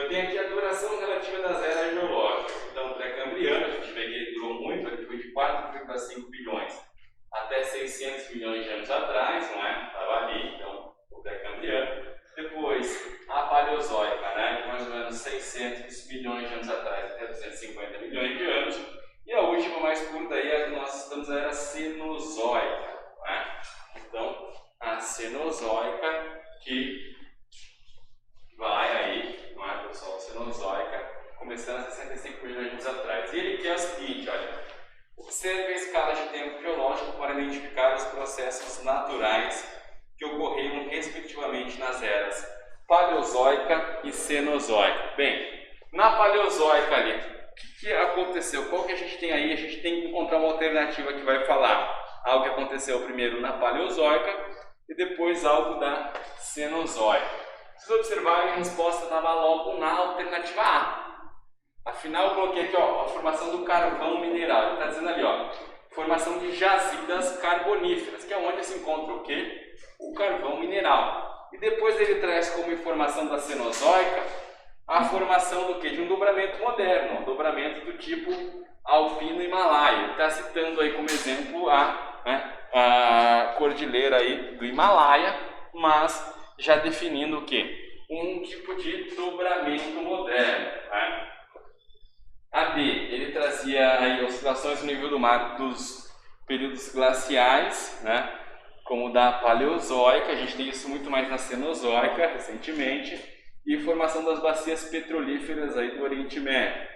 [SPEAKER 1] tenho aqui a duração relativa das eras geológicas. Então, pré-cambriano, a gente vê que ele durou muito, ele foi de 4,5 bilhões até 600 milhões de anos atrás, não é? Estava ali, então, o pré-cambriano. Depois, a paleozoica, né? De mais ou menos 600 milhões de anos atrás até 250 milhões de anos. E a última, mais curta, aí, nós estamos na era cenozoica, né? Então, a cenozoica que vai aí, não é, pessoal? Cenozoica, começando a 65 milhões de anos atrás. E ele quer o seguinte, olha, observe a escala de tempo geológico para identificar os processos naturais que ocorreram respectivamente nas eras paleozoica e cenozoica. Bem, na paleozoica ali, o que aconteceu? Qual que a gente tem aí? A gente tem que encontrar uma alternativa que vai falar algo que aconteceu primeiro na paleozoica e depois algo da cenozoica. Se vocês observarem, a resposta estava logo na alternativa A. Afinal, eu coloquei aqui, ó, a formação do carvão mineral. Ele está dizendo ali, ó, formação de jazidas carboníferas, que é onde se encontra o quê? O carvão mineral. E depois ele traz como informação da cenozoica a formação do quê? De um dobramento moderno, um dobramento do tipo alpino Himalaia. Ele está citando aí como exemplo a cordilheira aí do Himalaia, mas já definindo o quê? Um tipo de dobramento moderno, né? A B, ele trazia aí oscilações no nível do mar dos períodos glaciais, né? Como o da paleozoica, a gente tem isso muito mais na cenozoica recentemente, e formação das bacias petrolíferas aí do Oriente Médio.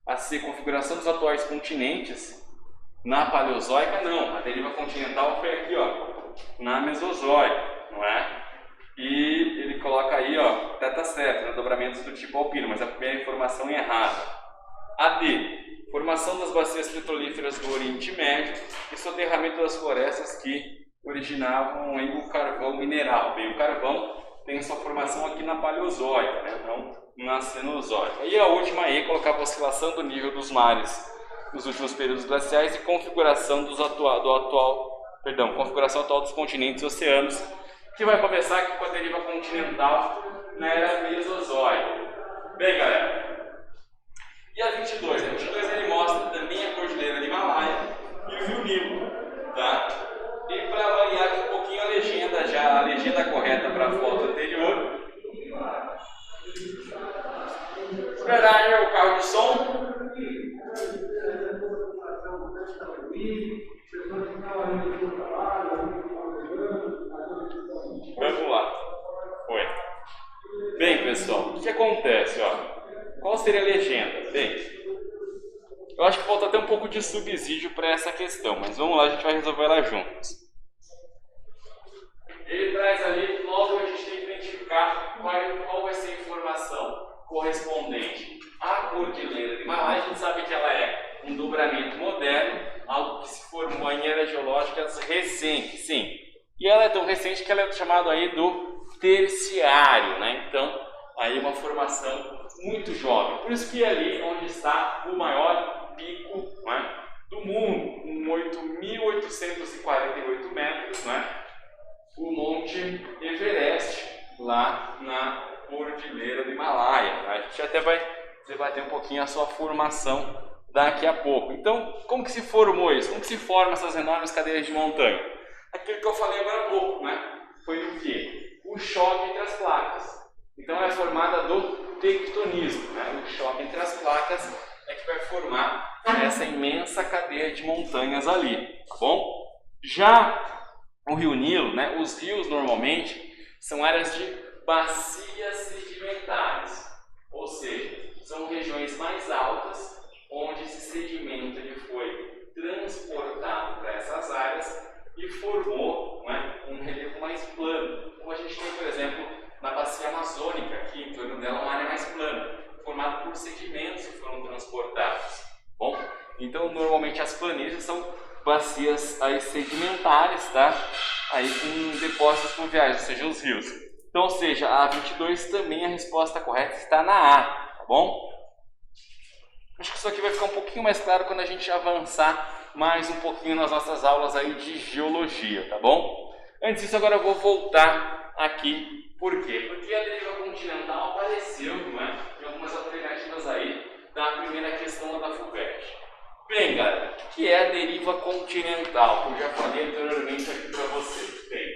[SPEAKER 1] A C, configuração dos atuais continentes. Na paleozoica não, a deriva continental foi aqui, ó, na mesozoica, não é? E ele coloca aí, ó, tá certo, né, dobramentos do tipo alpino, mas a primeira informação é errada. A D, formação das bacias petrolíferas do Oriente Médio e soterramento das florestas que originavam aí o carvão mineral. Bem, o carvão tem sua formação aqui na paleozoica, né, não na cenozoica. E a última E, colocava a oscilação do nível dos mares nos últimos períodos glaciais e configuração configuração atual dos continentes e oceanos, que vai começar aqui com a deriva continental na era mesozoica. Bem, galera, e a 22? A 22 ele mostra também a cordilheira de Himalaia e o rio Nilo, tá? E para variar aqui um pouquinho a legenda correta para a foto anterior. Esperar aí o carro de som. Vamos lá. Foi. Bem, pessoal, o que acontece, ó? Qual seria a legenda? Bem, eu acho que falta até um pouco de subsídio para essa questão, mas vamos lá, a gente vai resolver ela juntos. Ele traz ali, logo a gente tem que identificar qual vai ser a informação correspondente à cordilheira de Himalaia. A gente sabe que ela é um dobramento moderno, algo que se formou em eras geológicas recentes, sim. E ela é tão recente que ela é chamada aí do terciário, né? Então, aí uma formação muito jovem. Por isso que é ali onde está o maior pico, né, do mundo, com 8.848 metros, né? O Monte Everest, lá na Cordilheira do Himalaia. A gente até vai debater um pouquinho a sua formação daqui a pouco. Então, como que se formou isso? Como que se formam essas enormes cadeias de montanha? Aquilo que eu falei agora há pouco, né? Foi o quê? O choque entre as placas. Então, ela é formada do tectonismo, né? O choque entre as placas é que vai formar essa imensa cadeia de montanhas ali, tá bom? Já o rio Nilo, né? Os rios normalmente são áreas de bacias sedimentares, ou seja, são regiões mais altas onde esse sedimento ele foi transportado para essas áreas e formou, né, um relevo mais plano, como a gente tem, por exemplo, na bacia amazônica, aqui em torno dela uma área mais plana, formada por sedimentos que foram transportados. Bom, então normalmente as planícies são bacias aí sedimentares, tá? Aí com depósitos fluviais, ou seja, os rios. Então, ou seja, a 22 também a resposta correta está na A, tá bom? Acho que isso aqui vai ficar um pouquinho mais claro quando a gente avançar mais um pouquinho nas nossas aulas aí de geologia, tá bom? Antes disso, agora eu vou voltar aqui. Por quê? Porque a deriva continental apareceu, não é, em algumas que é a deriva continental, que eu já falei anteriormente aqui para vocês. Bem,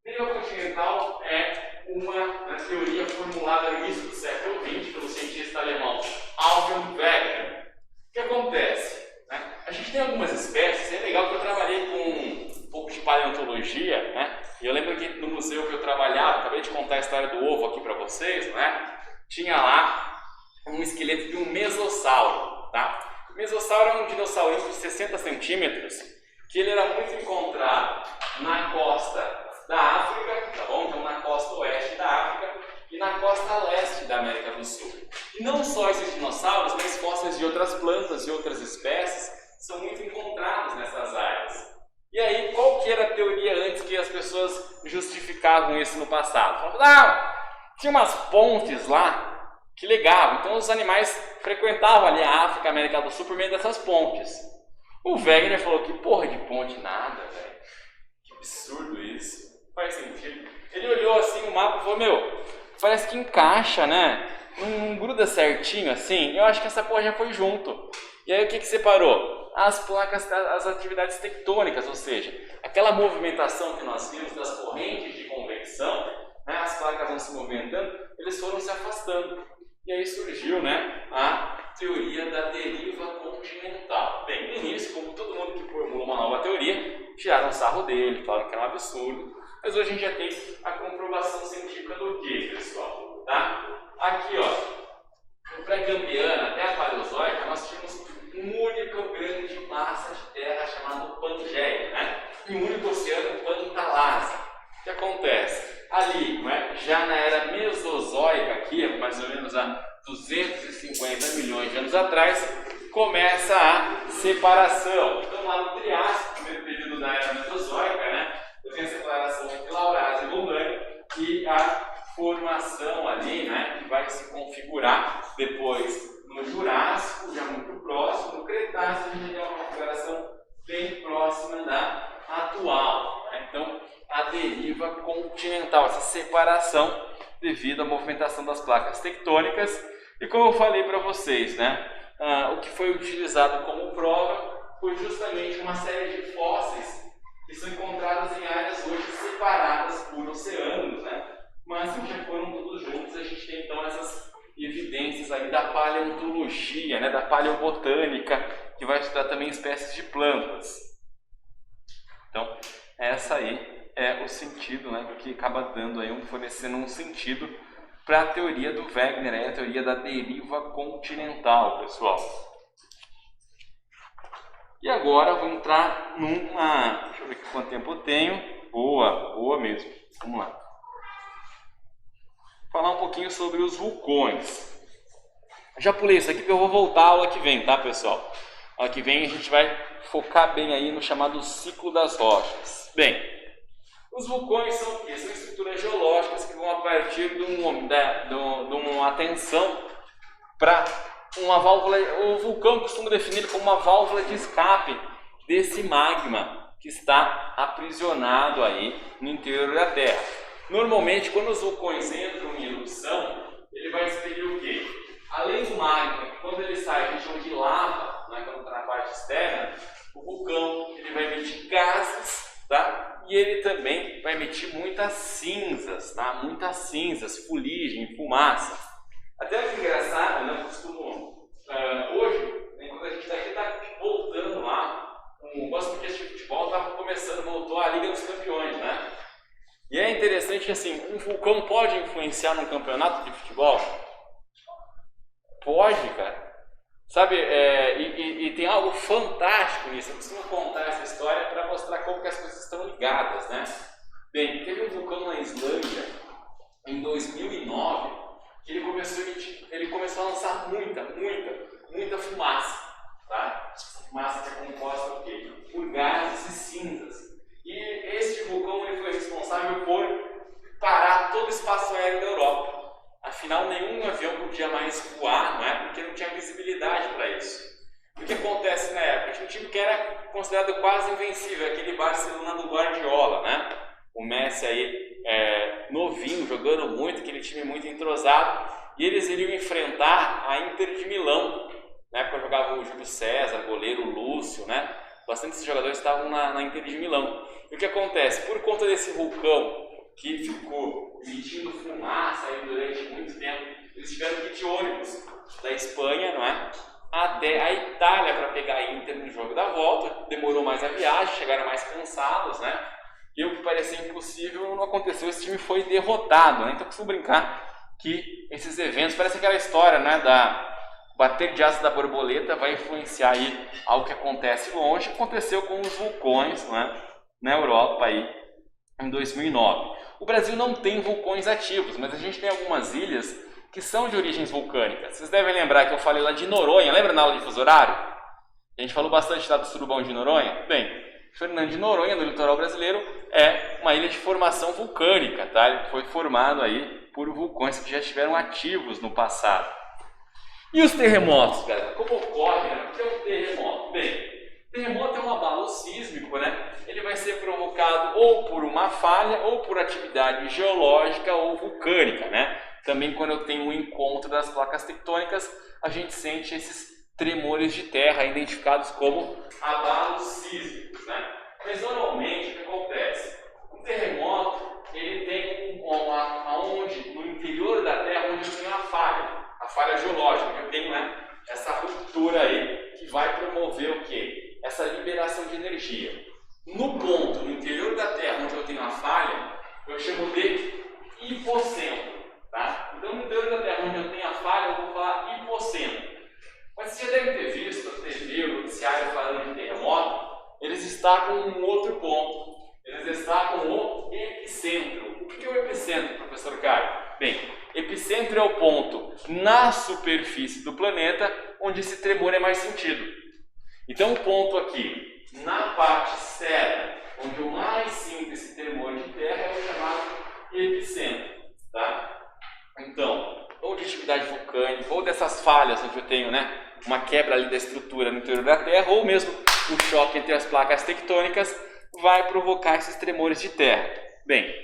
[SPEAKER 1] deriva continental é uma teoria formulada no início do século XX pelo cientista alemão Alfred Wegener. O que acontece? A gente tem algumas espécies, é legal que eu trabalhei com um pouco de paleontologia, né? E eu lembro que no museu que eu trabalhava, acabei de contar a história do ovo aqui para vocês, né? Tinha lá um esqueleto de um mesossauro, tá? O mesossauro é um dinossauro de 60 centímetros, que ele era muito encontrado na costa da África, tá bom? Então na costa oeste da África e na costa leste da América do Sul. E não só esses dinossauros, mas fósseis de outras plantas e outras espécies são muito encontrados nessas áreas. E aí, qual que era a teoria antes que as pessoas justificavam isso no passado? Falavam, tinha umas pontes lá que ligavam, então os animais frequentavam ali a África, a América do Sul por meio dessas pontes. O Wegener falou, que porra de ponte nada, velho. Que absurdo isso. Não faz sentido. Ele olhou assim o mapa e falou, meu, parece que encaixa, né? Não gruda certinho assim. Eu acho que essa porra já foi junto. E aí o que separou? As placas, as atividades tectônicas, ou seja, aquela movimentação que nós vimos das correntes de convecção, né, as placas vão se movimentando, eles foram se afastando. E aí surgiu, né, a teoria da deriva continental. Bem, no início, como todo mundo que formula uma nova teoria, tiraram sarro dele, falaram que era um absurdo. Mas hoje a gente já tem a comprovação científica do que, pessoal? Tá? Aqui, ó, no pré-cambriano até a paleozoica, nós tínhamos um único grande massa de terra chamado Pangeia, né? E um único oceano, Pantalásia. O que acontece? Ali, né, já na era mesozoica, aqui, mais ou menos há 250 milhões de anos atrás, começa a separação. Então, lá no Triássico, primeiro período da era mesozoica, né, eu tenho a separação entre Laurásia e Gondânia e a formação ali, né, que vai se configurar depois no Jurássico, já muito próximo, no Cretáceo, a gente tem uma configuração bem próxima da atual. Né? Então, a deriva continental, essa separação devido à movimentação das placas tectônicas. E como eu falei para vocês, né, o que foi utilizado como prova foi justamente uma série de fósseis que são encontrados em áreas hoje separadas por oceanos, né? Mas que já foram todos juntos. A gente tem então essas evidências aí da paleontologia, né, da paleobotânica, que vai estudar também espécies de plantas. Então, essa aí é o sentido, né, que acaba dando aí, fornecendo um sentido para a teoria do Wegener, a teoria da deriva continental, pessoal. E agora eu vou entrar numa... Deixa eu ver aqui quanto tempo eu tenho. Boa mesmo. Vamos lá. Falar um pouquinho sobre os vulcões. Já pulei isso aqui porque eu vou voltar à aula que vem, tá, pessoal? A aula que vem a gente vai focar bem aí no chamado ciclo das rochas. Bem, os vulcões são o quê? São estruturas geológicas que vão a partir de uma tensão para uma válvula. O vulcão costuma definir como uma válvula de escape desse magma que está aprisionado aí no interior da Terra. Normalmente, quando os vulcões entram em erupção, ele vai expelir o quê? Além do magma, quando ele sai, a gente chama de lava, né, quando está na parte externa, o vulcão ele vai emitir gases, tá? E ele também vai emitir muitas cinzas, tá? Muitas cinzas, fuligem, fumaça. Até que engraçado, né? Eu costumo, hoje, né, quando a gente está voltando lá, o nosso podcast de futebol estava começando, voltou a Liga dos Campeões, né? E é interessante que assim, um vulcão pode influenciar num campeonato de futebol? Pode, cara. Sabe, e tem algo fantástico nisso. Eu costumo contar essa história para mostrar como que as coisas estão ligadas, né? Bem, teve um vulcão na Islândia em 2009 que ele começou a lançar muita fumaça, tá? Fumaça que é composta por quê? Por gases e cinzas. E este vulcão ele foi responsável por parar todo o espaço aéreo da Europa. Afinal, nenhum avião podia mais voar, não é? Porque não tinha visibilidade para isso. O que acontece na época? Tinha um time que era considerado quase invencível, aquele Barcelona do Guardiola, né? O Messi aí, novinho, jogando muito, aquele time muito entrosado. E eles iriam enfrentar a Inter de Milão Na época jogava o Júlio César, goleiro, o Lúcio, né? Bastante desses jogadores estavam na Inter de Milão. E o que acontece? Por conta desse vulcão que ficou emitindo fumaça aí durante muito tempo, eles tiveram que ir de ônibus da Espanha, não é? Até a Itália para pegar a Inter no jogo da volta. Demorou mais a viagem, chegaram mais cansados, né? E o que parecia impossível não aconteceu, esse time foi derrotado, né? Então eu costumo brincar que esses eventos, parece aquela história, né, da bater de asa da borboleta vai influenciar aí algo que acontece longe. Aconteceu com os vulcões, né, na Europa aí em 2009. O Brasil não tem vulcões ativos, mas a gente tem algumas ilhas que são de origens vulcânicas. Vocês devem lembrar que eu falei lá de Noronha, lembra na aula de fuso horário? A gente falou bastante lá do surubão de Noronha? Bem, Fernando de Noronha, no litoral brasileiro, é uma ilha de formação vulcânica, tá? Ele foi formado aí por vulcões que já estiveram ativos no passado. E os terremotos, galera? Como ocorre, né? O que é um terremoto? Bem, terremoto é um abalo sísmico, né? Ele vai ser provocado ou por uma falha ou por atividade geológica ou vulcânica, né? Também quando eu tenho um encontro das placas tectônicas, a gente sente esses tremores de terra identificados como abalos sísmicos, né? Mas normalmente o que acontece? Um terremoto, ele tem aonde no interior da Terra, onde eu tenho a falha geológica, que eu tenho, né, essa ruptura aí que vai promover o quê? Essa liberação de energia. No ponto, no interior da Terra, onde eu tenho a falha, eu chamo de hipocentro, tá? Então, no interior da Terra, onde eu tenho a falha, eu vou falar hipocentro. Mas você já deve ter visto a TV, o noticiário falando de terremoto, eles destacam um outro ponto. Eles destacam o epicentro. O que é o epicentro, professor Caio? Bem, epicentro é o ponto na superfície do planeta onde esse tremor é mais sentido. Então, o ponto aqui, na parte externa, onde eu mais sinto esse tremor de terra, é o chamado epicentro. Tá? Então, ou de atividade vulcânica, ou dessas falhas onde eu tenho, né, uma quebra ali da estrutura no interior da Terra, ou mesmo o choque entre as placas tectônicas, vai provocar esses tremores de terra. Bem,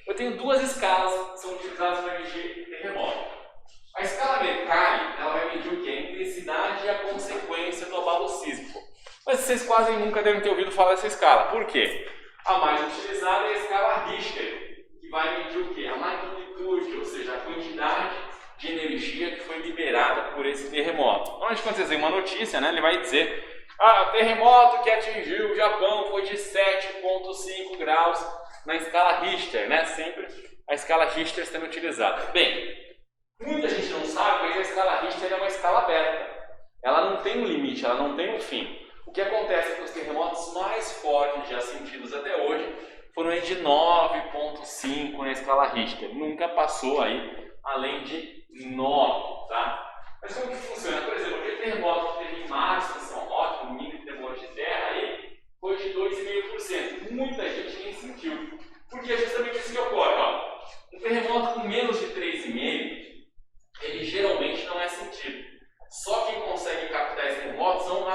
[SPEAKER 1] eu tenho duas escalas que são utilizadas para medir terremoto. A escala Mercalli, ela vai medir o quê? A intensidade e a consequência do abalo sísmico. Mas vocês quase nunca devem ter ouvido falar dessa escala. Por quê? A mais utilizada é a escala Richter, que vai medir o quê? A magnitude, ou seja, a quantidade de energia que foi liberada por esse terremoto. Normalmente quando vocês veem uma notícia, né, ele vai dizer: o terremoto que atingiu o Japão foi de 7,5 graus na escala Richter, né? Sempre a escala Richter sendo utilizada. Bem, muita gente não sabe, mas a escala Richter é uma escala aberta. Ela não tem um limite, ela não tem um fim. O que acontece é que os terremotos mais fortes já sentidos até hoje foram de 9,5 na escala Richter. Nunca passou aí além de 9, tá? Mas como que funciona? Por exemplo, aquele terremoto que teve em março em São Roque, um mini tremor de terra aí, foi de 2,5%. Muita gente nem sentiu. Porque é justamente isso que ocorre. Ó. Um terremoto com menos de 3,5%, ele geralmente não é sentido. Só quem consegue captar esse terremoto são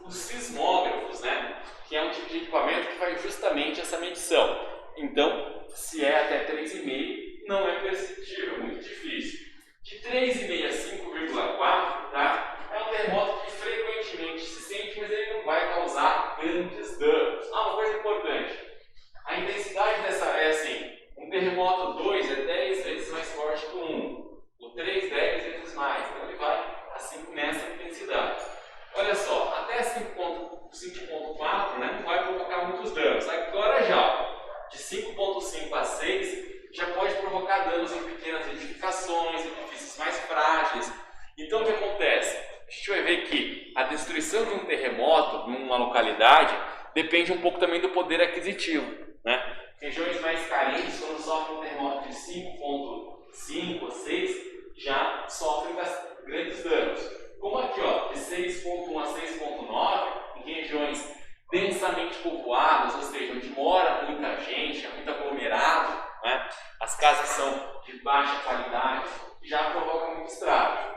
[SPEAKER 1] os sismógrafos, né? Que é um tipo de equipamento que faz justamente essa medição. Então, se é até 3,5%, não é perceptível, é muito difícil. De 3,5 a 5,4, tá? É um terremoto que frequentemente se sente, mas ele não vai causar grandes danos. Uma coisa importante, a intensidade dessa é assim, um terremoto 2 é 10 vezes mais forte que o 1, o 3 10 vezes mais, então ele vai assim nessa intensidade. Olha só, até 5,4, né, não vai provocar muitos danos. Agora já, de 5,5 a 6, já pode provocar danos em pequenas edificações, edifícios mais frágeis. Então o que acontece? A gente vai ver que a destruição de um terremoto numa localidade depende um pouco também do poder aquisitivo, né? Regiões mais carentes, quando sofrem um terremoto de 5,5 ou 6, já sofrem grandes danos. Como aqui, ó, de 6,1 a 6,9, em regiões densamente povoadas, ou seja, onde mora muita gente, é muito aglomerado, né? As casas são de baixa qualidade, já provoca muito estrago.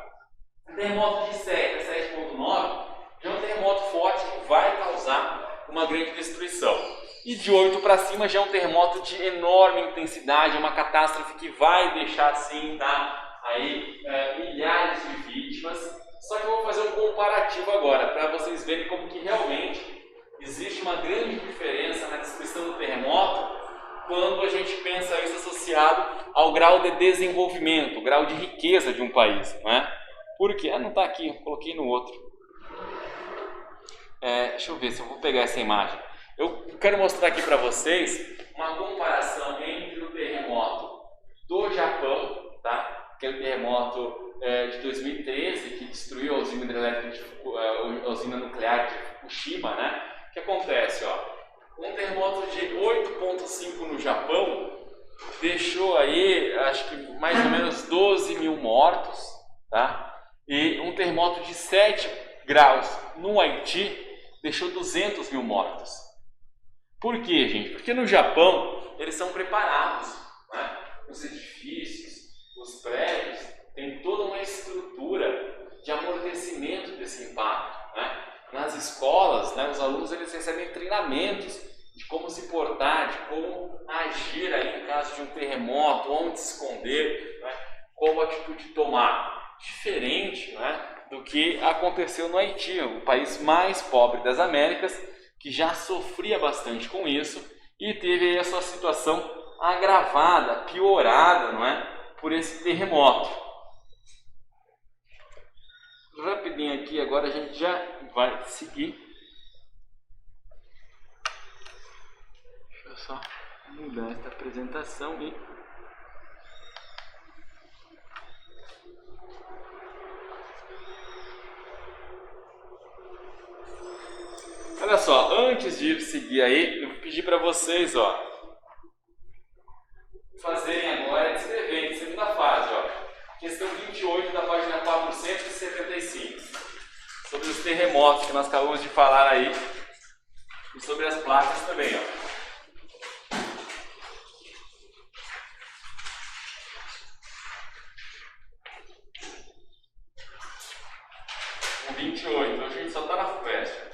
[SPEAKER 1] Um terremoto de 7 a 7,9 já é um terremoto forte que vai causar uma grande destruição. E de 8 para cima já é um terremoto de enorme intensidade, uma catástrofe que vai deixar assim, tá? Aí, milhares de vítimas. Só que eu vou fazer um comparativo vocês verem como que realmente existe uma grande diferença na descrição do terremoto quando a gente pensa isso associado ao grau de desenvolvimento, o grau de riqueza de um país, não é? Por quê? Não está aqui, eu coloquei no outro. Deixa eu ver se eu vou pegar essa imagem. Eu quero mostrar aqui para vocês uma comparação entre o terremoto do Japão, tá? Aquele terremoto de 2013 que destruiu a usina hidrelétrica, a usina nuclear de Fukushima, né? O que acontece, ó? Um terremoto de 8,5 no Japão deixou aí, acho que mais ou menos 12 mil mortos, tá? E um terremoto de 7 graus no Haiti deixou 200 mil mortos. Por quê, gente? Porque no Japão eles são preparados, né? Os edifícios, os prédios, tem toda uma estrutura de amortecimento desse impacto, né? Nas escolas, né, os alunos eles recebem treinamentos de como se portar, de como agir aí em caso de um terremoto, onde se esconder, né, qual atitude tomar. Diferente, né, do que aconteceu no Haiti, o país mais pobre das Américas, que já sofria bastante com isso e teve aí a sua situação agravada, piorada, não é, por esse terremoto. Rapidinho aqui, agora a gente já vai seguir. Deixa eu só mudar esta apresentação e... Olha só, antes de seguir aí, eu vou pedir para vocês, ó, fazerem agora, descreverem, segunda fase, ó. Questão 28 da página 475. Sobre os terremotos que nós acabamos de falar aí. E sobre as placas também, ó. Com 28, hoje a gente só está na festa.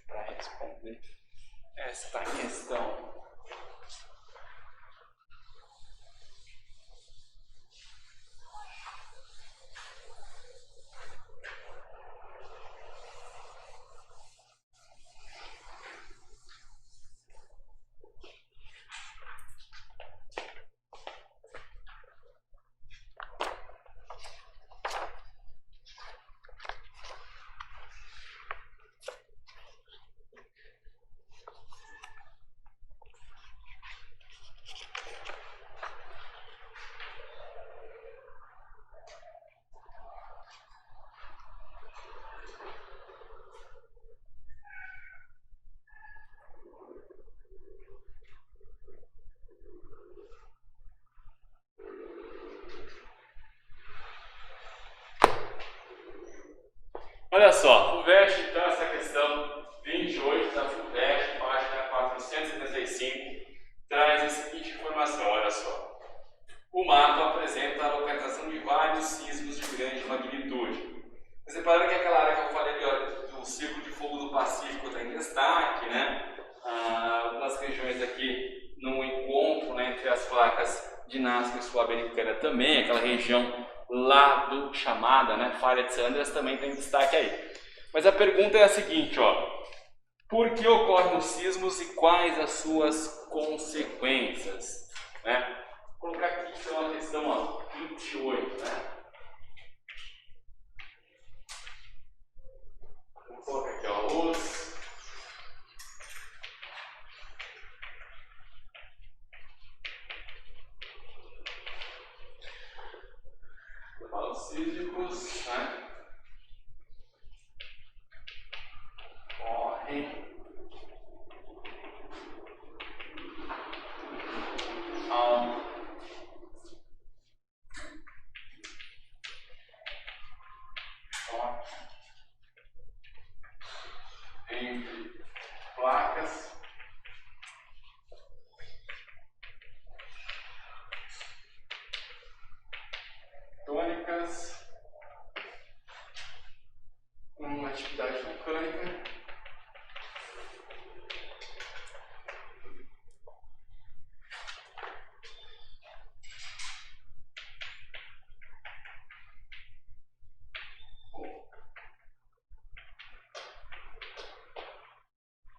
[SPEAKER 1] Para responder esta questão. destaque, né? Algumas regiões aqui no encontro, né, entre as placas de Nazca e Sul-Americana também, aquela região lá do chamada, né, Falha de San Andreas também tem destaque aí. Mas a pergunta é a seguinte, ó: por que ocorrem os sismos e quais as suas consequências? Né? Vou colocar aqui então a questão, ó, 28, né? Vou colocar aqui, ó, os sísmicos, né? Correm entre placas tônicas com atividade vulcânica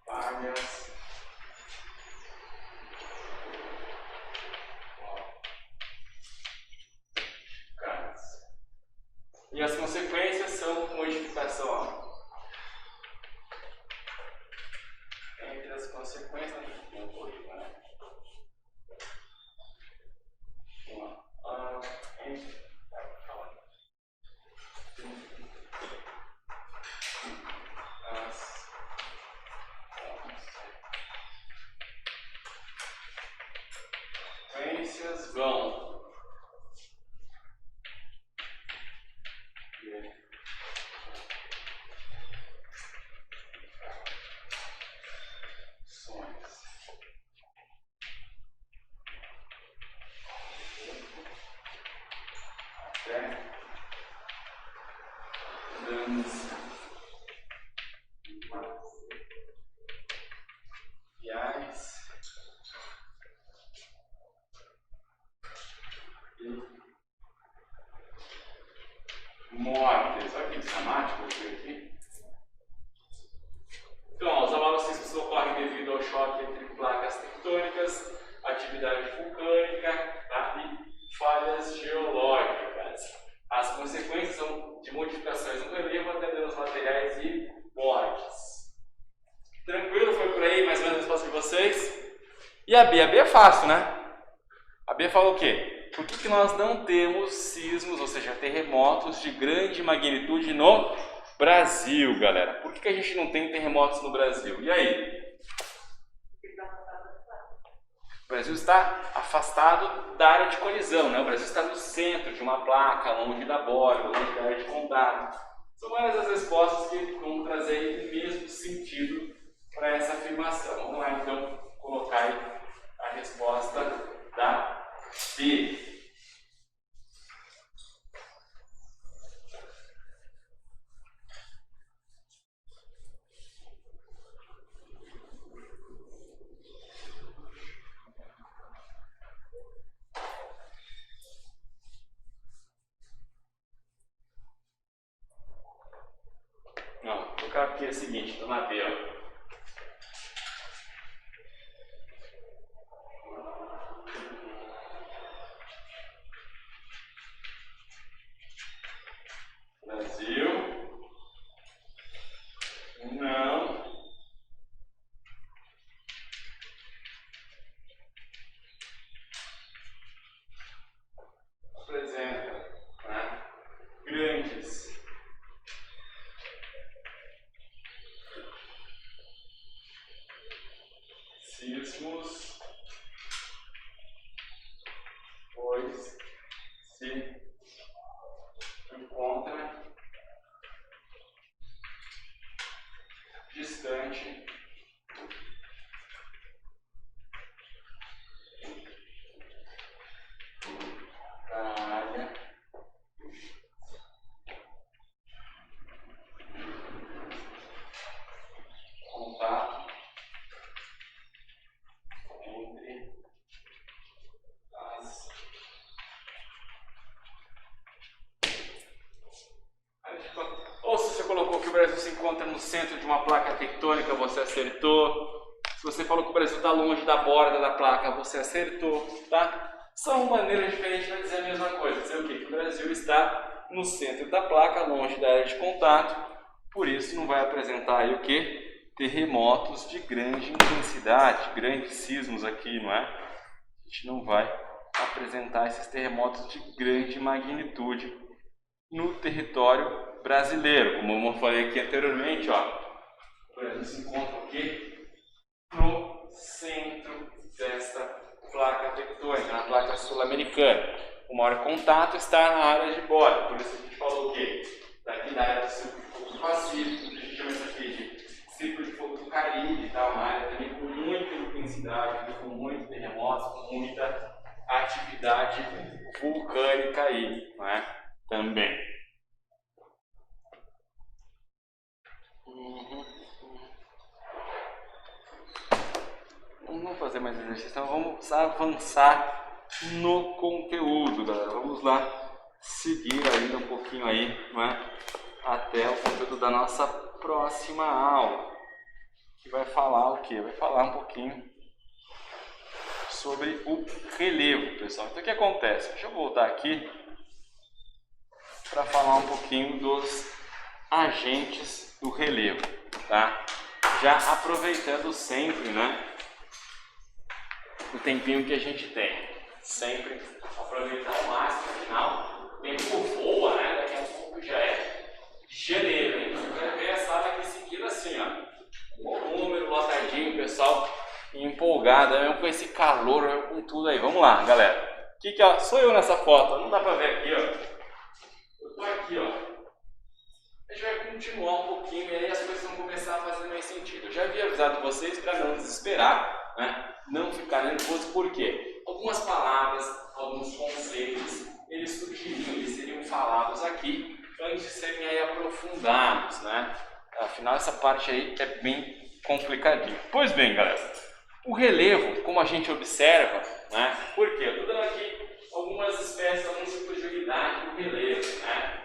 [SPEAKER 1] várias casas. E as consequências são modificação, ó. Entre as consequências, né? As consequências vão danos materiais e mortes. Olha que dramático aqui. Então, ó, os abalos sísmicos ocorrem devido ao choque entre placas tectônicas, atividade vulcânica, tá? E falhas geológicas. As consequências são de modificações no relevo até danos materiais e mortes. Tranquilo? Foi por aí mais ou menos a resposta de vocês? E a B? A B é fácil, né? A B fala o quê? Por que nós não temos sismos, ou seja, terremotos de grande magnitude no Brasil, galera? Por que a gente não tem terremotos no Brasil? E aí? O Brasil está afastado da área de colisão, né? O Brasil está no centro de uma placa, longe da borda, longe da área de contato. São várias as respostas que vão trazer o mesmo sentido para essa afirmação. Vamos lá, então, colocar aí a resposta da B. Não, vou colocar aqui o seguinte, estou na B, ó. Brasil não apresenta, né, grandes sismos, pois se encontra distante da área contato centro de uma placa tectônica, você acertou. Se você falou que o Brasil está longe da borda da placa, você acertou, tá? São maneiras diferentes para dizer a mesma coisa. Dizer o quê? Que o Brasil está no centro da placa, longe da área de contato. Por isso não vai apresentar aí o quê? Terremotos de grande intensidade, grandes sismos aqui, não é? A gente não vai apresentar esses terremotos de grande magnitude no território brasileiro. Como eu falei aqui anteriormente, ó, o Brasil se encontra aqui no centro desta placa tectônica, na placa sul-americana. O maior contato está na área de borda, por isso a gente falou o quê? Daqui da área do Círculo de Fogo do Pacífico, a gente chama isso aqui de Círculo de Fogo do Caribe, tá? Uma área também com muita intensidade, com muitos terremotos, com muita atividade vulcânica aí, não é? Também. Vamos fazer mais exercício, então vamos avançar no conteúdo, galera. Vamos lá seguir ainda um pouquinho aí, não é? Até o conteúdo da nossa próxima aula, que vai falar o quê? Vai falar um pouquinho sobre o relevo, pessoal. Então o que acontece? Deixa eu voltar aqui para falar um pouquinho dos agentes do relevo, tá? Já aproveitando sempre, né, o tempinho que a gente tem, sempre aproveitar ao máximo, afinal, o tempo voa, né? Daqui a pouco já é janeiro, hein? Vai ver a sala aqui seguida assim, ó, bom número, lotadinho, pessoal empolgado, mesmo com esse calor, com tudo aí. Vamos lá, galera. Que ó, sou eu nessa foto, não dá pra ver aqui, ó. Eu tô aqui, ó. A gente vai continuar um pouquinho e aí as coisas vão começar a fazer mais sentido. Eu já havia avisado vocês para não desesperar, né? Não ficar nervoso, por quê? Algumas palavras, alguns conceitos, eles surgiriam, eles seriam falados aqui antes de serem aí aprofundados, né? Afinal, essa parte aí é bem complicadinha. Pois bem, galera, o relevo, como a gente observa, né? Por quê? Eu estou dando aqui algumas espécies, alguns tipos de unidade do relevo, né?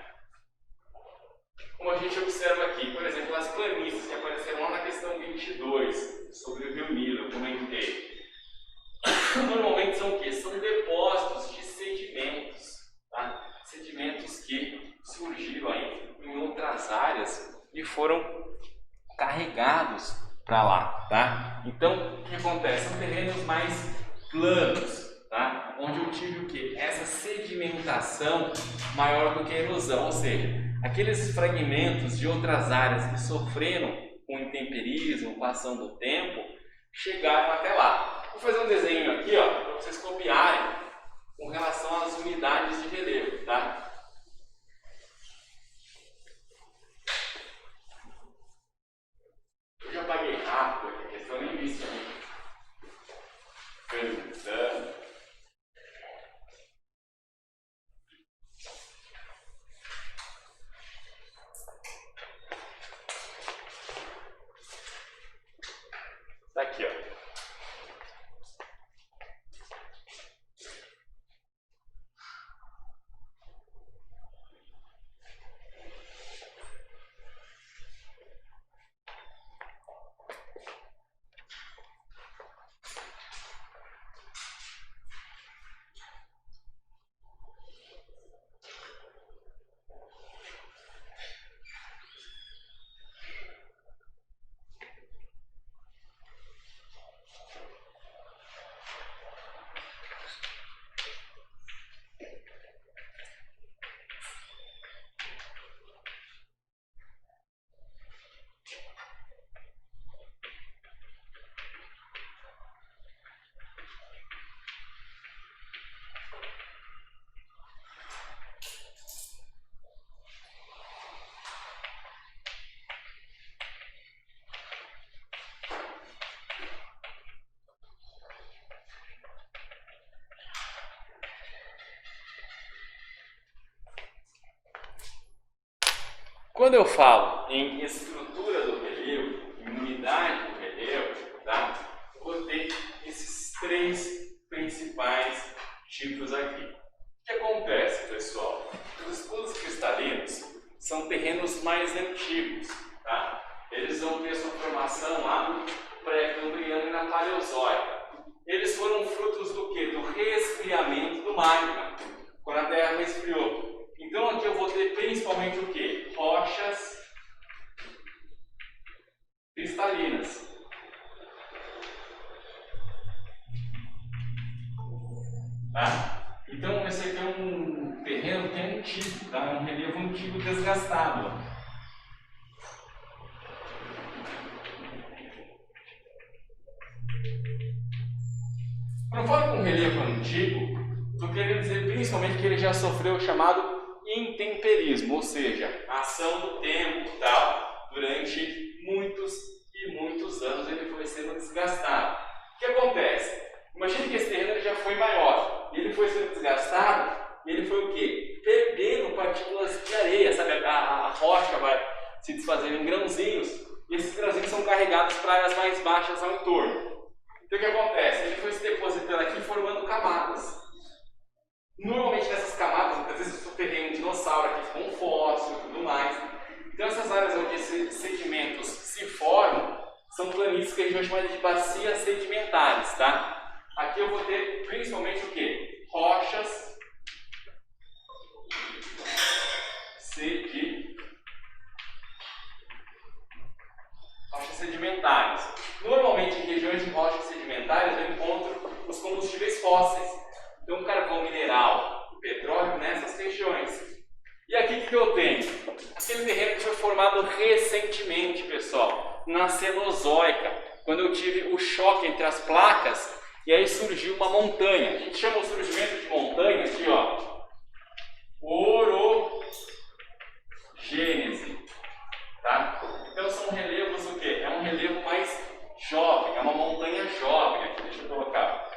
[SPEAKER 1] Como a gente observa aqui, por exemplo, as planícies que apareceram lá na questão 22, sobre o rio Nilo, eu comentei. Normalmente são o quê? São depósitos de sedimentos, tá? Sedimentos que surgiram aí em outras áreas e foram carregados para lá, tá? Então, o que acontece? São terrenos mais planos, tá? Onde eu tive o quê? Essa sedimentação maior do que a erosão, ou seja, aqueles fragmentos de outras áreas que sofreram com o intemperismo, com a ação do tempo, chegaram até lá. Vou fazer um desenho aqui, ó, para vocês copiarem com relação às unidades de relevo, tá? Eu já apaguei rápido, a questão nem vista, né? Perguntando. Tá aqui, ó. Quando eu falo em estrutura do relevo, em unidade do relevo, tá? Eu vou ter esses três principais tipos aqui. O que acontece, pessoal? Os escudos cristalinos são terrenos mais antigos, tá? Paleozoica. Eles foram frutos do quê? Do resfriamento do magma, quando a Terra resfriou. Então aqui eu vou ter principalmente o quê? Rochas cristalinas. Tá? Então esse aqui é um terreno que é antigo, tá? É um relevo antigo desgastado. Quando eu falo com relevo antigo, estou querendo dizer principalmente que ele já sofreu o chamado intemperismo, ou seja, a ação do tempo, tal, durante muitos e muitos anos ele foi sendo desgastado. O que acontece? Imagine que esse terreno ele já foi maior, ele foi sendo desgastado, e ele foi o quê? Perdendo partículas de areia, sabe? A rocha vai se desfazendo em grãozinhos, e esses grãozinhos são carregados para áreas mais baixas ao entorno. Então o que acontece? Ele foi se depositando aqui formando camadas. Normalmente nessas camadas, muitas vezes eu peguei um dinossauro aqui com um fóssil e tudo mais. Então essas áreas onde esses sedimentos se formam são planícies que a gente vai chamar de bacias sedimentares, tá? Aqui eu vou ter principalmente o quê? Rochas sedimentares. Normalmente em regiões de rochas sedimentares eu encontro os combustíveis fósseis. Então carvão mineral e petróleo nessas regiões. E aqui o que eu tenho? Aquele terreno que foi formado recentemente, pessoal, na Cenozoica, quando eu tive o choque entre as placas e aí surgiu uma montanha. A gente chama o surgimento de montanha aqui, ó, orogênese, tá? Então são relevos o quê? É um relevo mais jovem, é uma montanha jovem aqui, deixa eu colocar.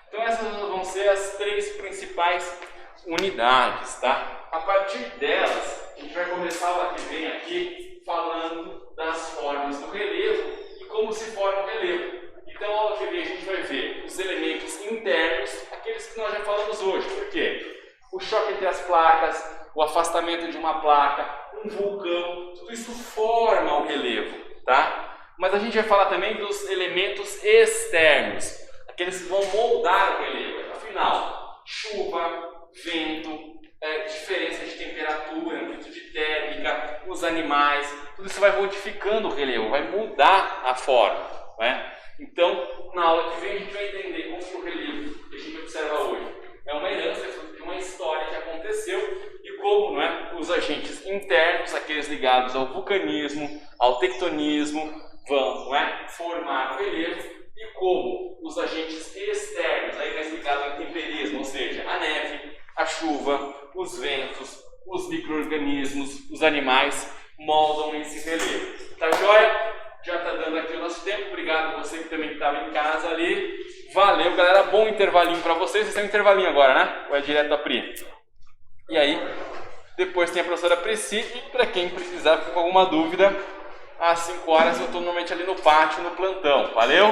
[SPEAKER 1] Então essas vão ser as três principais unidades, tá? A partir delas, a gente vai começar o que vem aqui falando das formas do relevo e como se forma o relevo. Então, aula que vem a gente vai ver os elementos internos, aqueles que nós já falamos hoje. Por quê? O choque entre as placas, o afastamento de uma placa, um vulcão, tudo isso forma o relevo, tá? Mas a gente vai falar também dos elementos externos, aqueles que vão moldar o relevo. Afinal, chuva, vento, diferença de temperatura, amplitude térmica, os animais, tudo isso vai modificando o relevo, vai mudar a forma, né? Então, na aula que vem a gente vai entender como o relevo que a gente observa hoje é uma herança de uma história que aconteceu e como, não é, os agentes internos, aqueles ligados ao vulcanismo, ao tectonismo, vão, não é, formar o relevo e como os agentes externos, aí mais ligados ao temperismo, ou seja, a neve, a chuva, os ventos, os micro-organismos, os animais moldam esse relevo. Tá joia? Já está dando aqui o nosso tempo. Obrigado a você que também estava em casa ali. Valeu, galera. Bom intervalinho para vocês. Vocês têm um intervalinho agora, né? Ou é direto da Pri? E aí, depois tem a professora Preci. E para quem precisar, ficar com alguma dúvida, às 5 horas eu estou normalmente ali no pátio, no plantão. Valeu?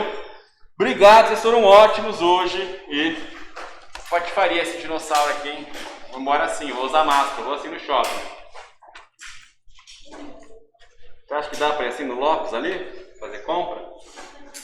[SPEAKER 1] Obrigado, vocês foram ótimos hoje. E patifaria esse dinossauro aqui, hein? Vou embora assim, vou usar máscara, vou assim no shopping. Você acha que dá para ir assim no Lopes ali? Fazer compra?